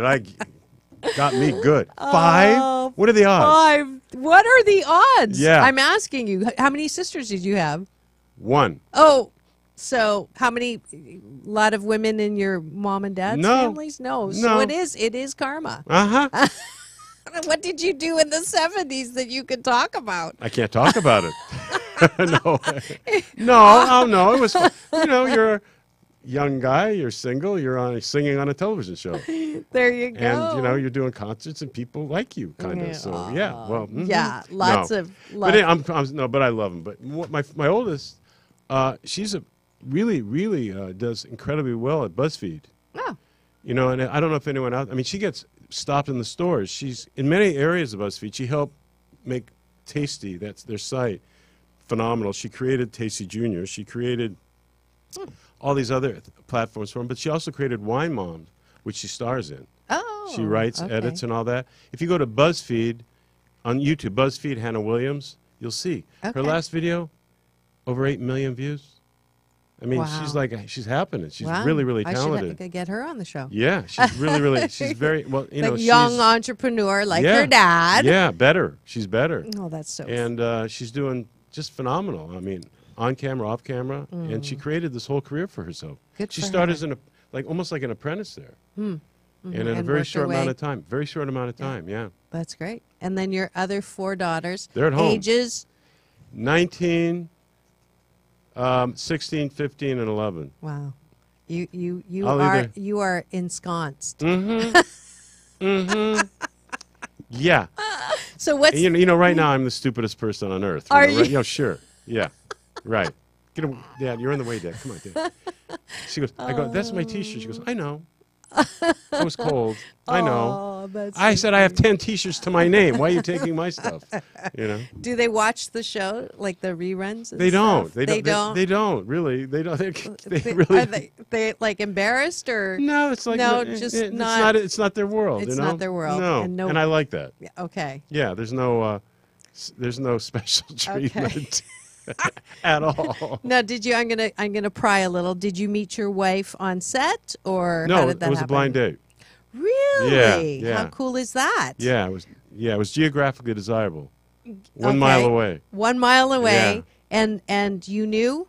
got me good. Five? What are the odds? Five. What are the odds? Yeah. I'm asking you. How many sisters did you have? One. Oh, so how many? A lot of women in your mom and dad's families? No. So it is karma. What did you do in the 70s that you could talk about? I can't talk about it. No. It was, you're a young guy, you're single, you're singing on a television show. There you go. And, you're doing concerts and people like you, kind of. So, yeah. Well, yeah, lots of love. But I love them. But my oldest, she's really does incredibly well at BuzzFeed. Oh. And I don't know if anyone else, she gets stopped in the stores. She's in many areas of BuzzFeed. She helped make Tasty, that's their site, phenomenal. She created Tasty Junior. She created all these other platforms for them, but she also created Wine Mom, which she stars in. Oh. She writes, edits, and all that. If you go to BuzzFeed on YouTube, BuzzFeed Hannah Williams, you'll see her last video, over 8 million views. Wow. She's happening. She's really talented. I should get her on the show. Yeah, she's really, she's very, Like young entrepreneur like her dad. Yeah, better. She's better. Oh, that's so And she's doing just phenomenal. On camera, off camera, and she created this whole career for herself. Good she for started her. as almost like an apprentice there. And in a And very worked her short amount way. of time. Very short amount of time, yeah. That's great. And then your other four daughters. They're at home. Ages? 19, 16, 15, and 11. Wow. You I'll are ensconced. Yeah. So what's And right now I'm the stupidest person on earth. Are Right? you? Sure. Yeah. Right. Dad, you're in the way, Dad. Come on, Dad. She goes, I go, that's my T-shirt. She goes, I know. It was cold. I know. Oh, that's I so said I have 10 T-shirts to my name. Why are you taking my stuff? Do they watch the show, like the reruns? And They don't. stuff? They don't. They don't really. They don't. They Are really. they like embarrassed or No, it's like No, it's just not. It's not their world. It's you know? not their world, No, and I like that. Yeah, okay. Yeah, there's no special treatment at all. Now, I'm gonna pry a little. Did you meet your wife on set, or how No, did that it was happen? a blind date. Really? Yeah. How cool is that? Yeah, it was geographically desirable. 1 mile away. 1 mile away, and you knew?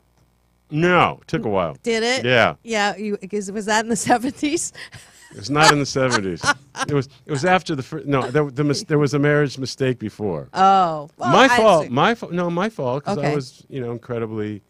No, took a while. Did it? Yeah. Yeah. Was that in the 70s? It was not in the 70s. It was after the first. No, there was a marriage mistake before. Oh, well, my I fault. see. My fault. No, my fault because I Okay. was incredibly,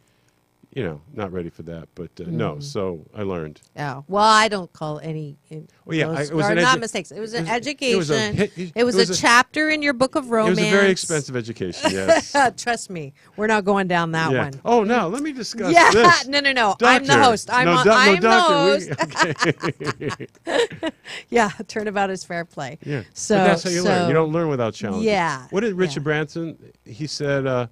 you know, not ready for that. But no, so I learned. Yeah. Well, I don't call any. Well, yeah, those it was are an not mistakes. It was an education. It was a chapter in your book of romance. It was a very expensive education. Yes. Trust me, we're not going down that one. Oh, now let me discuss Yeah. this. No. Doctor. I'm the host. I'm the doctor. host. Yeah. Turnabout is fair play. Yeah. So but that's how you learn. You don't learn without challenges. Yeah. What did Richard Branson? He said.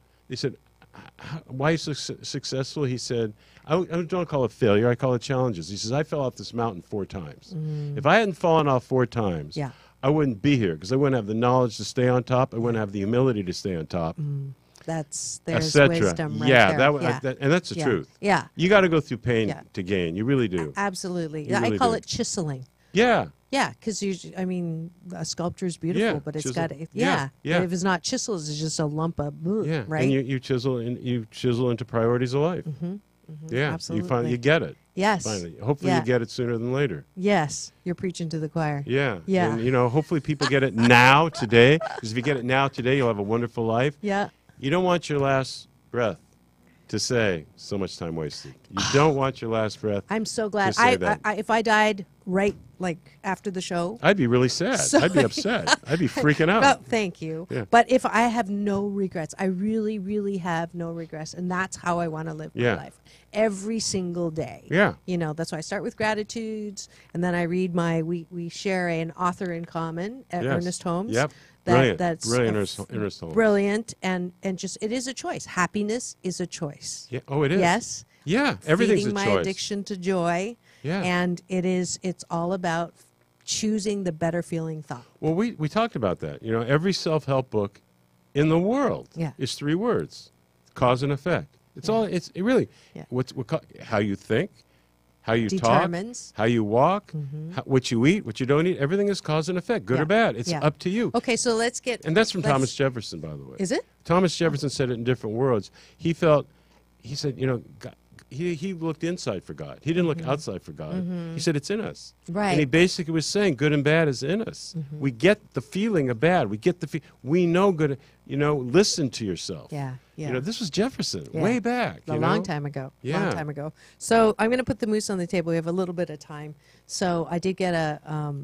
Why are you so successful? He said, I don't call it failure. I call it challenges. He says, I fell off this mountain 4 times. If I hadn't fallen off 4 times, I wouldn't be here because I wouldn't have the knowledge to stay on top. I wouldn't have the humility to stay on top. There's wisdom right yeah, there. and that's the truth. Yeah. You got to go through pain to gain. You really do. Absolutely. You really I call do. it chiseling. Yeah. Yeah, because I mean, a sculpture is beautiful, but it's got to, Yeah. But if it's not chiseled, it's just a lump of right? And you chisel into priorities of life. Yeah, absolutely. You get it. Yes. Finally, hopefully you get it sooner than later. Yes, you're preaching to the choir. Yeah. Yeah. And, you know, hopefully people get it now, today, because if you get it now, today, you'll have a wonderful life. Yeah. You don't want your last breath to say so much time wasted. You don't want your last breath. I'm so glad. to say that. If I died right after the show, I'd be really sad. I'd be upset. I'd be freaking out. Oh, thank you. Yeah. But if I have no regrets, I really, really have no regrets, and that's how I want to live my life every single day. Yeah. You know, that's why I start with gratitudes, and then I read we share an author in common, Ernest Holmes. Yep. That's brilliant, Ernest Holmes. Brilliant, and just it is a choice. Happiness is a choice. Yeah. Oh, it is. Yes. Yeah. Everything's Feeding a my choice. addiction to joy. Yeah. And it's all about choosing the better feeling thought. Well, we talked about that. You know, every self-help book in the world is 3 words: cause and effect. It's all. It really. How you think, how you Determines. talk, how you walk, what you eat, what you don't eat. Everything is cause and effect, good or bad. It's up to you. Okay, so let's get. And that's from Thomas Jefferson, by the way. Is it? Thomas Jefferson said it in different words. He said, you know, God, he looked inside for God. He didn't look outside for God. He said it's in us. Right. And he basically was saying good and bad is in us. We get the feeling of bad. We get we know good. You know, listen to yourself. Yeah. You know, this was Jefferson way back. A long time ago. Yeah. Long time ago. So I'm going to put the moose on the table. We have a little bit of time. So I did get a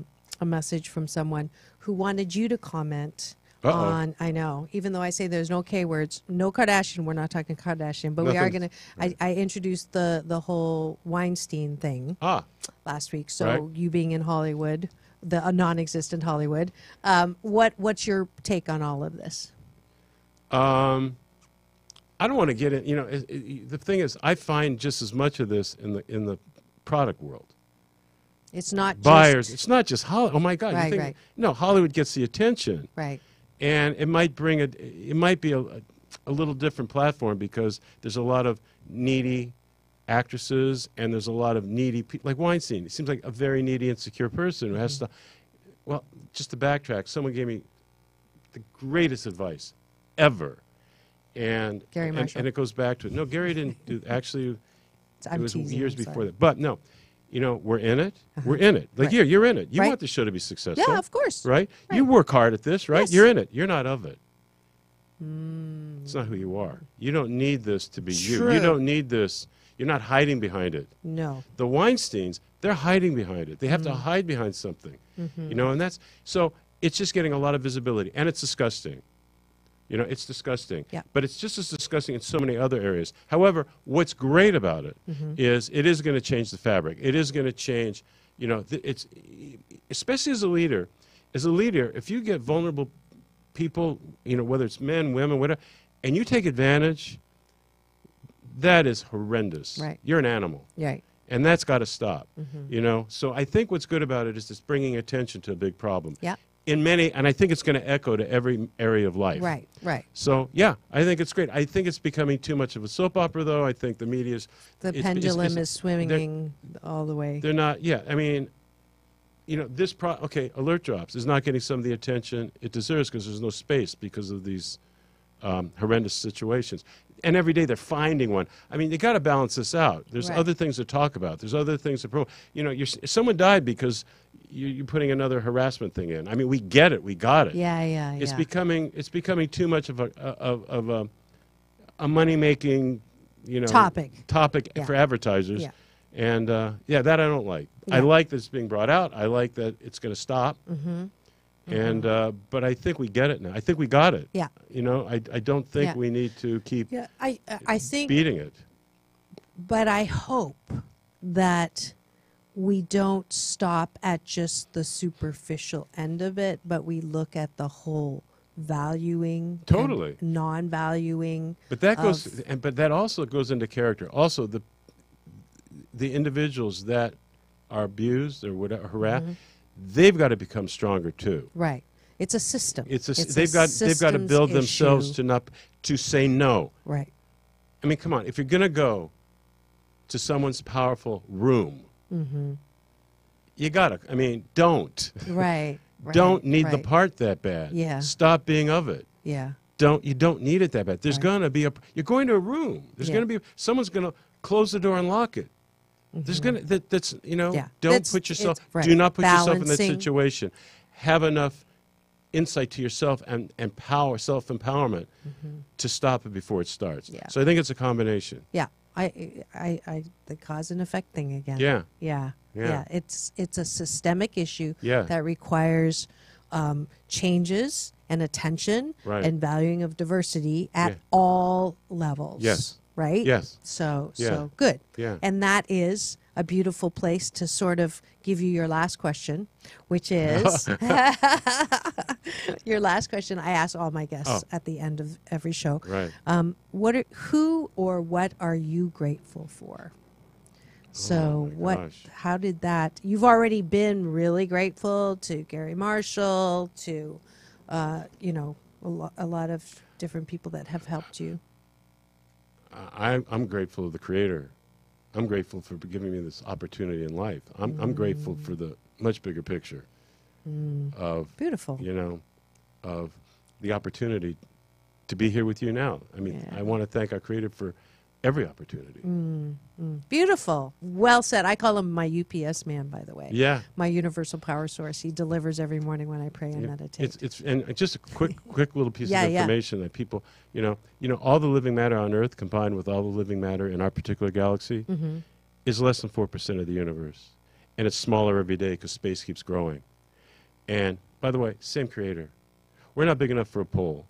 message from someone who wanted you to comment on, I know, even though I say there's no K words, no Kardashian, we're not talking Kardashian, but we are going to, I introduced the whole Weinstein thing last week. So you being in Hollywood, the non-existent Hollywood, what's your take on all of this? I don't want to get in. You know, the thing is, I find just as much of this in the product world. It's not buyers. Just, it's not just Hollywood. Oh my God! Right, right. No, Hollywood gets the attention. Right. And it might bring it might be a little different platform because there's a lot of needy actresses and there's a lot of needy people, like Weinstein. It seems like a very needy, insecure person who has to. Well, just to backtrack, someone gave me the greatest advice ever, and Gary Marshall. And it goes back to it. No, Gary didn't do. Actually, it was teasing, years before that. But no. You know, we're in it. We're in it. Like you're in it. You want the show to be successful. Yeah, of course. Right? You work hard at this, right? Yes. You're in it. You're not of it. It's not who you are. You don't need this to be you. You don't need this. You're not hiding behind it. No. The Weinsteins, they're hiding behind it. They have to hide behind something. You know, and that's so it's just getting a lot of visibility, and it's disgusting. You know, it's disgusting. Yeah. But it's just as disgusting in so many other areas. However, what's great about it is it is going to change the fabric. It is going to change, you know, it's especially as a leader. As a leader, if you get vulnerable people, you know, whether it's men, women, whatever, and you take advantage, that is horrendous. Right. You're an animal. Right. And that's got to stop, you know. So I think what's good about it is it's bringing attention to a big problem. Yeah. In many, and I think it's going to echo to every area of life. Right, right. So, yeah, I think it's great. I think it's becoming too much of a soap opera, though. I think the media's... The pendulum is swinging all the way. They're not, I mean, you know, Alert Drops is not getting some of the attention it deserves because there's no space because of these horrendous situations. And every day they're finding one. I mean, you got to balance this out. There's other things to talk about. There's other things to promote. You know, someone died because you're putting another harassment thing in. I mean, we get it. We got it. Yeah. It's becoming too much of a money making topic for advertisers. Yeah. And that I don't like. I like that it's being brought out. I like that it's going to stop. And but I think we get it now. I think we got it. Yeah. I don't think we need to keep I think beating it. But I hope that we don't stop at just the superficial end of it, but we look at the whole valuing, Totally, and non-valuing. But that goes, but that also goes into character. Also, the individuals that are abused or whatever, harassed, they've got to become stronger too. Right. It's a system. They've got to build themselves to say no. Right. I mean, come on. If you're going to go to someone's powerful room, you gotta. I mean, don't. Right. Don't need the part that bad. Yeah. Stop being of it. Yeah. You don't need it that bad. There's gonna be you're going to a room. There's gonna be someone's gonna close the door and lock it. There's gonna that's don't put yourself. Do not put yourself in that situation. Have enough insight to yourself and self-empowerment to stop it before it starts. Yeah. So I think it's a combination. Yeah. The cause and effect thing again. Yeah. Yeah. Yeah. Yeah. It's a systemic issue Yeah. that requires changes and attention Right. and valuing of diversity at all levels. Yes. Right? Yes. So Yeah. good. Yeah. And that is a beautiful place to sort of give you your last question, which is your last question I ask all my guests at the end of every show. Right. Who or what are you grateful for? So how did that, you've already been really grateful to Gary Marshall, to, a lot of different people that have helped you. I'm grateful to the Creator. I'm grateful for giving me this opportunity in life. I'm grateful for the much bigger picture of beautiful. Of the opportunity to be here with you now. I mean, I want to thank our Creator for every opportunity. Beautiful. Well said. I call him my UPS man, by the way. Yeah. My universal power source. He delivers every morning when I pray and meditate. And just a quick little piece of information that people, all the living matter on Earth combined with all the living matter in our particular galaxy is less than 4% of the universe. And it's smaller every day because space keeps growing. And by the way, same Creator. We're not big enough for a pole.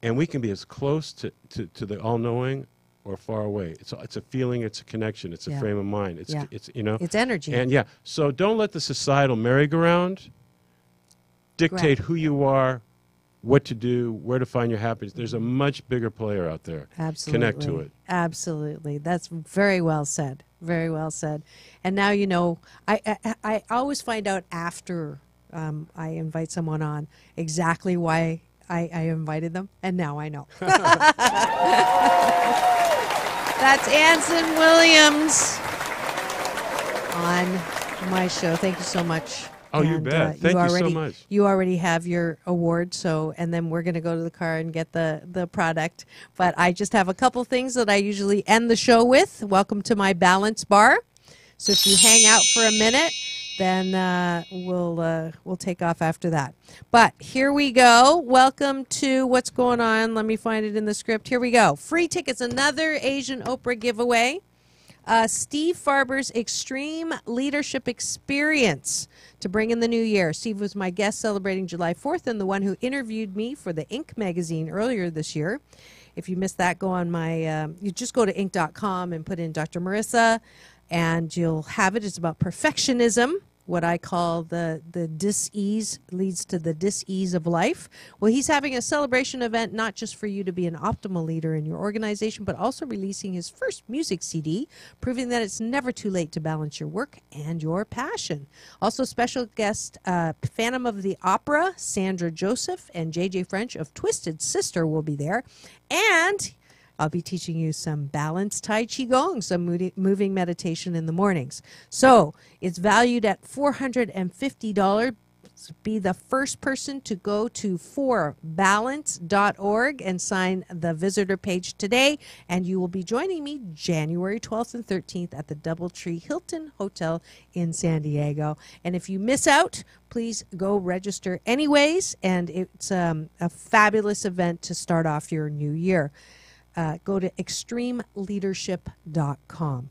And we can be as close to the all-knowing or far away. It's a feeling, it's a connection, it's a frame of mind. It's it's energy. And so don't let the societal merry-go-round dictate who you are, what to do, where to find your happiness. There's a much bigger player out there. Absolutely. Connect to it. Absolutely. That's very well said. Very well said. And now I always find out after I invite someone on exactly why I invited them, and now I know. That's Anson Williams on my show. Thank you so much. Oh, you bet. Thank you so much. You already have your award, and then we're going to go to the car and get the product. But I just have a couple things that I usually end the show with. Welcome to my balance bar. So if you hang out for a minute, then we'll take off after that. But here we go. Welcome to what's going on. Let me find it in the script. Here we go. Free tickets, another Asian Oprah giveaway. Steve Farber's Extreme Leadership Experience to bring in the new year. Steve was my guest celebrating July 4th and the one who interviewed me for the Inc. magazine earlier this year. If you missed that, go on you just go to Inc.com and put in Dr. Marissa, and you'll have it. It's about perfectionism, what I call the dis-ease, leads to the dis-ease of life. Well, he's having a celebration event, not just for you to be an optimal leader in your organization, but also releasing his first music CD, proving that it's never too late to balance your work and your passion. Also, special guest Phantom of the Opera, Sandra Joseph, and JJ French of Twisted Sister will be there. And I'll be teaching you some balanced Tai Chi Gong, some moving meditation in the mornings. So it's valued at $450. Be the first person to go to forbalance.org and sign the visitor page today. And you will be joining me January 12th and 13th at the Doubletree Hilton Hotel in San Diego. And if you miss out, please go register anyways. And it's a fabulous event to start off your new year. go to extremeleadership.com.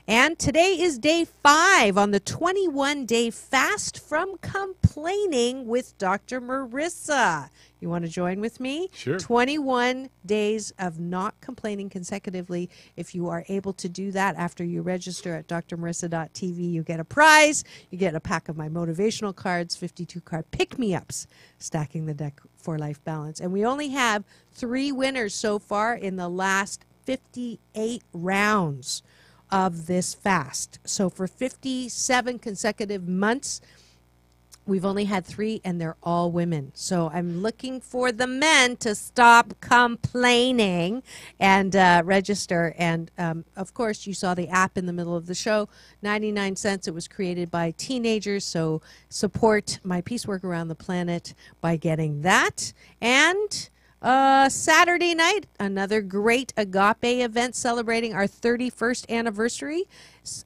And today is day 5 on the 21-day fast from complaining with Dr. Marissa. You want to join with me? Sure. 21 days of not complaining consecutively. If you are able to do that after you register at drmarissa.tv, you get a prize. You get a pack of my motivational cards, 52 card pick-me-ups, stacking the deck for life balance. And we only have 3 winners so far in the last 58 rounds of this fast. So for 57 consecutive months, we've only had 3, and they're all women. So I'm looking for the men to stop complaining and register. And of course, you saw the app in the middle of the show, 99 cents. It was created by teenagers. So support my peace work around the planet by getting that. And Saturday night, another great Agape event celebrating our 31st anniversary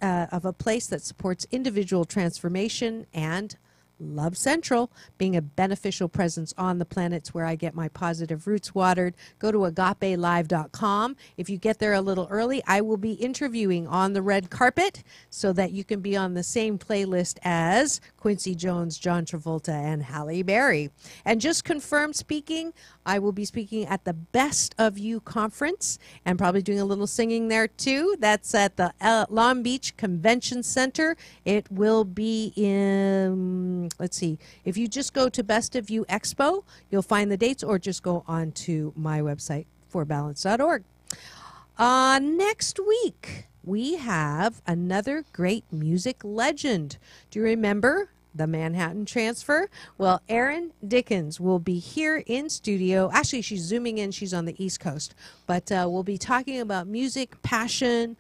of a place that supports individual transformation and Love Central, being a beneficial presence on the planets where I get my positive roots watered. Go to agapelive.com. If you get there a little early, I will be interviewing on the red carpet so that you can be on the same playlist as Quincy Jones, John Travolta, and Halle Berry. And just confirmed speaking, I will be speaking at the Best of You conference and probably doing a little singing there too. That's at the Long Beach Convention Center. It will be in, let's see, if you just go to Best of You Expo, you'll find the dates, or just go on to my website, forbalance.org. Next week, we have another great music legend. Do you remember the Manhattan Transfer? Well, Erin Dickens will be here in studio. Actually, she's zooming in. She's on the East Coast. But we'll be talking about music, passion,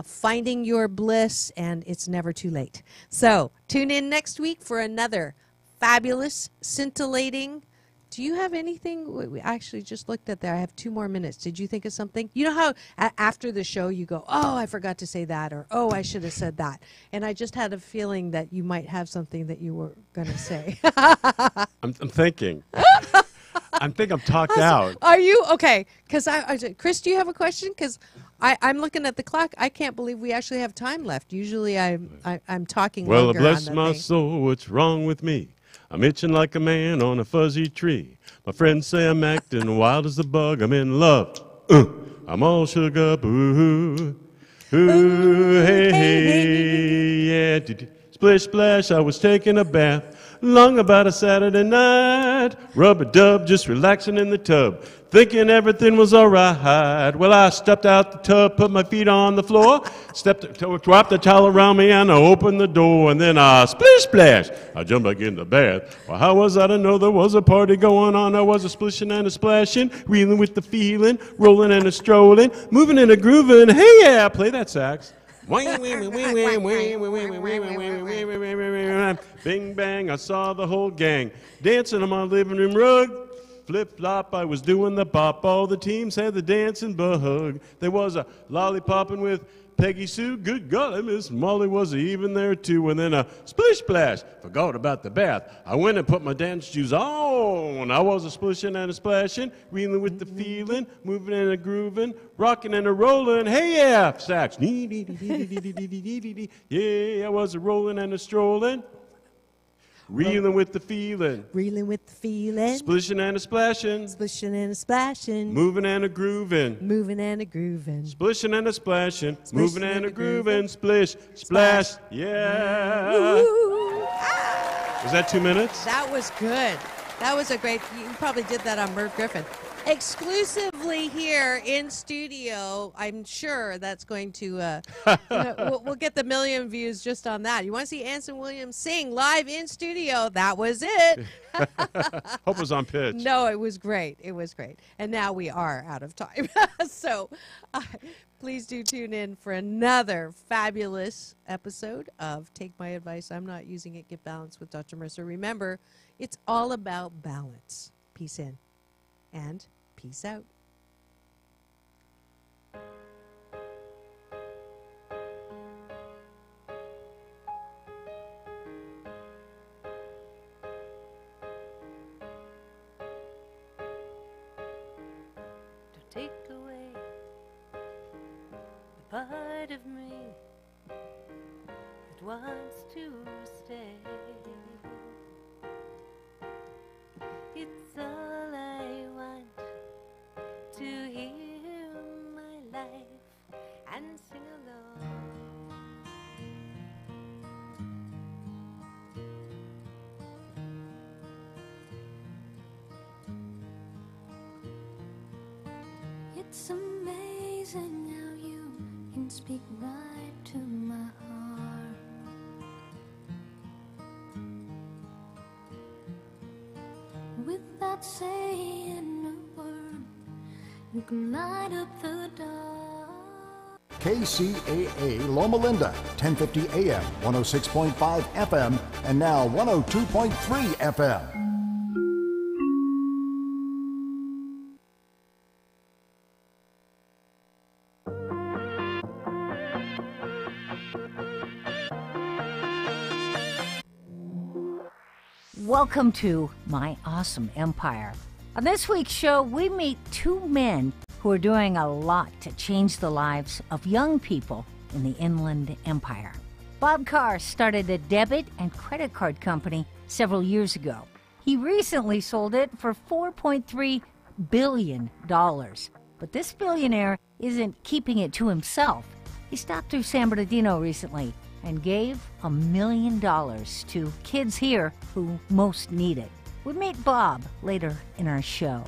finding your bliss, and it's never too late. So tune in next week for another fabulous, scintillating. Do you have anything? We actually just looked at there. I have 2 more minutes. Did you think of something? You know how after the show you go, oh, I forgot to say that, or oh, I should have said that. And I just had a feeling that you might have something that you were going to say. I'm thinking. I think I'm talked out. Are you? Okay. Because Chris, do you have a question? Because I'm looking at the clock. I can't believe we actually have time left. Usually I'm talking Well, longer bless on the my thing. soul, what's wrong with me? I'm itching like a man on a fuzzy tree. My friends say I'm acting wild as a bug. I'm in love. I'm all shook up. Ooh, ooh, hey, hey, yeah. Splish, splash, I was taking a bath. Long about a Saturday night. Rub-a-dub, just relaxing in the tub. Thinking everything was all right. Well, I stepped out the tub, put my feet on the floor, wrapped the towel around me, and I opened the door. And then I splish splash. I jumped back in the bath. Well, how was I to know there was a party going on? I was a splishing and a splashing, reeling with the feeling, rolling and a strolling, moving and a grooving. Hey, yeah, play that sax. Bing bang, I saw the whole gang dancing on my living room rug. Flip flop, I was doing the bop. All the teams had the dancing bug. There was a lollipopping with Peggy Sue. Good golly, Miss Molly was even there too. And then a splish splash. Forgot about the bath. I went and put my dance shoes on. I was a splishing and a splashing, reeling with the feeling, moving and a grooving, rocking and a rolling. Hey yeah, sax. Yeah, I was a rolling and a strolling. Reeling with the feeling. Reeling with the feeling. Splishing and a splashing. Splishing and a splashing. Moving and a grooving. Moving and a grooving. Splishing and a splashing. Splishing Moving and and a a grooving. grooving. Splish, splash. Splash. Yeah. Woo-hoo. Was that 2 minutes? That was good. That was a great, you probably did that on Merv Griffin. Exclusively here in studio, I'm sure that's going to, we'll get the million views just on that. You want to see Anson Williams sing live in studio? That was it. Hope it was on pitch. No, it was great. It was great. And now we are out of time. So please do tune in for another fabulous episode of Take My Advice. I'm Not Using It. Get Balance with Dr. Mercer. Remember, it's all about balance. Peace in and peace out. To take away inside of me that wants to stay. It's all I want to hear my life and sing along. It's amazing how you can speak right to my heart. Without saying a word, you can light up the dark. KCAA Loma Linda, 1050 AM, 106.5 FM, and now 102.3 FM. Welcome to My Awesome Empire. On this week's show, we meet two men who are doing a lot to change the lives of young people in the Inland Empire. Bob Carr started a debit and credit card company several years ago. He recently sold it for $4.3 billion. But this billionaire isn't keeping it to himself. He stopped through San Bernardino recently and gave $1 million to kids here who most need it. We meet Bob later in our show.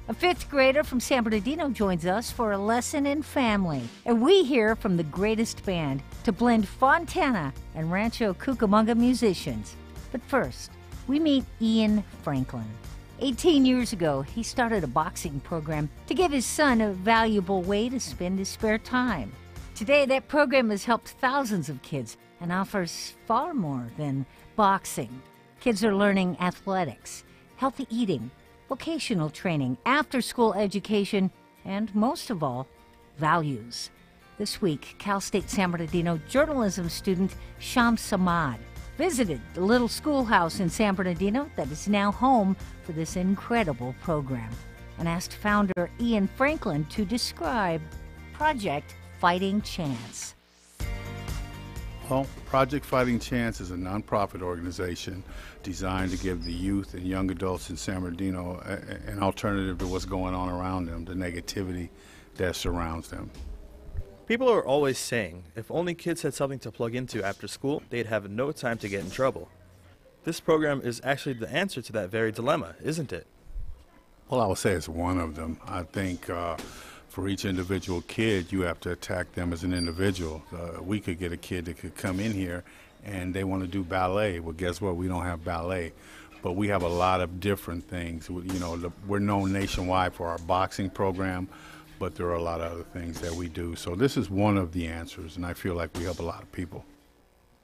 A fifth grader from San Bernardino joins us for a lesson in family, and we hear from the greatest band to blend Fontana and Rancho Cucamonga musicians. But first, we meet Ian Franklin. 18 years ago, he started a boxing program to give his son a valuable way to spend his spare time. Today, that program has helped thousands of kids and offers far more than boxing. Kids are learning athletics, healthy eating, vocational training, after-school education, and most of all, values. This week, Cal State San Bernardino journalism student Shams Samad visited the little schoolhouse in San Bernardino that is now home for this incredible program and asked founder Ian Franklin to describe Project Fighting Chance. Well, Project Fighting Chance is a nonprofit organization designed to give the youth and young adults in San Bernardino an alternative to what's going on around them, the negativity that surrounds them. People are always saying if only kids had something to plug into after school, they'd have no time to get in trouble. This program is actually the answer to that very dilemma, isn't it? Well, I would say it's one of them. I think for each individual kid, you have to attack them as an individual. We could get a kid that could come in here and they want to do ballet. Well, guess what? We don't have ballet. But we have a lot of different things. You know, we're known nationwide for our boxing program, but there are a lot of other things that we do. So this is one of the answers, and I feel like we help a lot of people.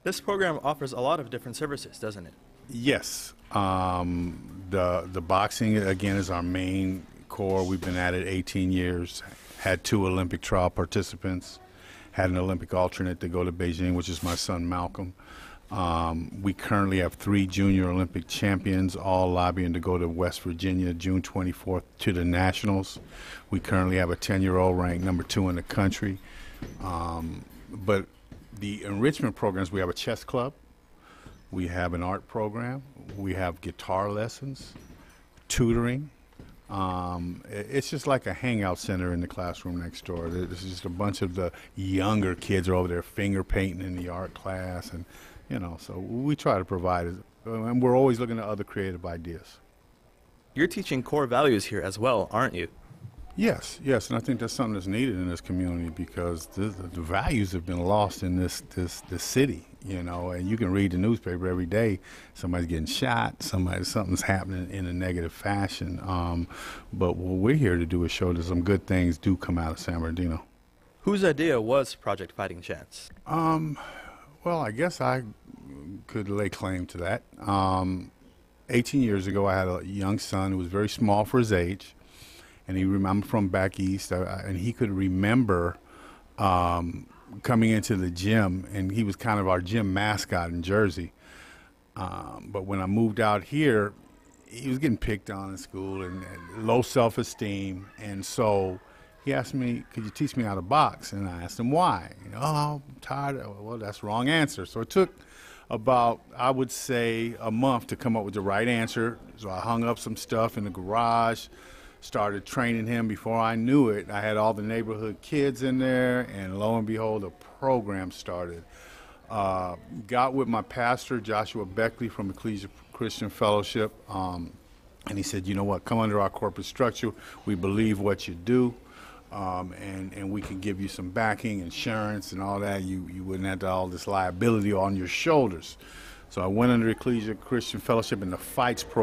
This program offers a lot of different services, doesn't it? Yes. The boxing, again, is our main core. We've been at it 18 years, had 2 Olympic trial participants, had an Olympic alternate to go to Beijing, which is my son Malcolm. We currently have 3 junior Olympic champions, all lobbying to go to West Virginia June 24th to the Nationals. We currently have a 10-year-old ranked number 2 in the country. But the enrichment programs, we have a chess club, we have an art program, we have guitar lessons, tutoring. It's just like a hangout center in the classroom next door. There's just a bunch of the younger kids are over there finger painting in the art class, and you know, so we try to provide it, and we're always looking at other creative ideas. You're teaching core values here as well, aren't you? Yes, and I think that's something that's needed in this community because the values have been lost in this city, you know, and you can read the newspaper every day, somebody's getting shot, something's happening in a negative fashion. But what we're here to do is show that some good things do come out of San Bernardino. Whose idea was Project Fighting Chance? Well, I guess I could lay claim to that. 18 years ago, I had a young son who was very small for his age. And I'm from back east, and he could remember coming into the gym, and he was kind of our gym mascot in Jersey. But when I moved out here, he was getting picked on in school and low self-esteem, and so he asked me, could you teach me how to box? And I asked him why. Oh, I'm tired. Well, that's the wrong answer. So it took about, I would say, a month to come up with the right answer. So I hung up some stuff in the garage, started training him. Before I knew it, I had all the neighborhood kids in there, and lo and behold, a program started. Got with my pastor, Joshua Beckley from Kcaa Christian Fellowship, and he said, you know what, come under our corporate structure. We believe what you do, and we can give you some backing, insurance, and all that. You wouldn't have all this liability on your shoulders. So I went under Kcaa Christian Fellowship in the Fights program.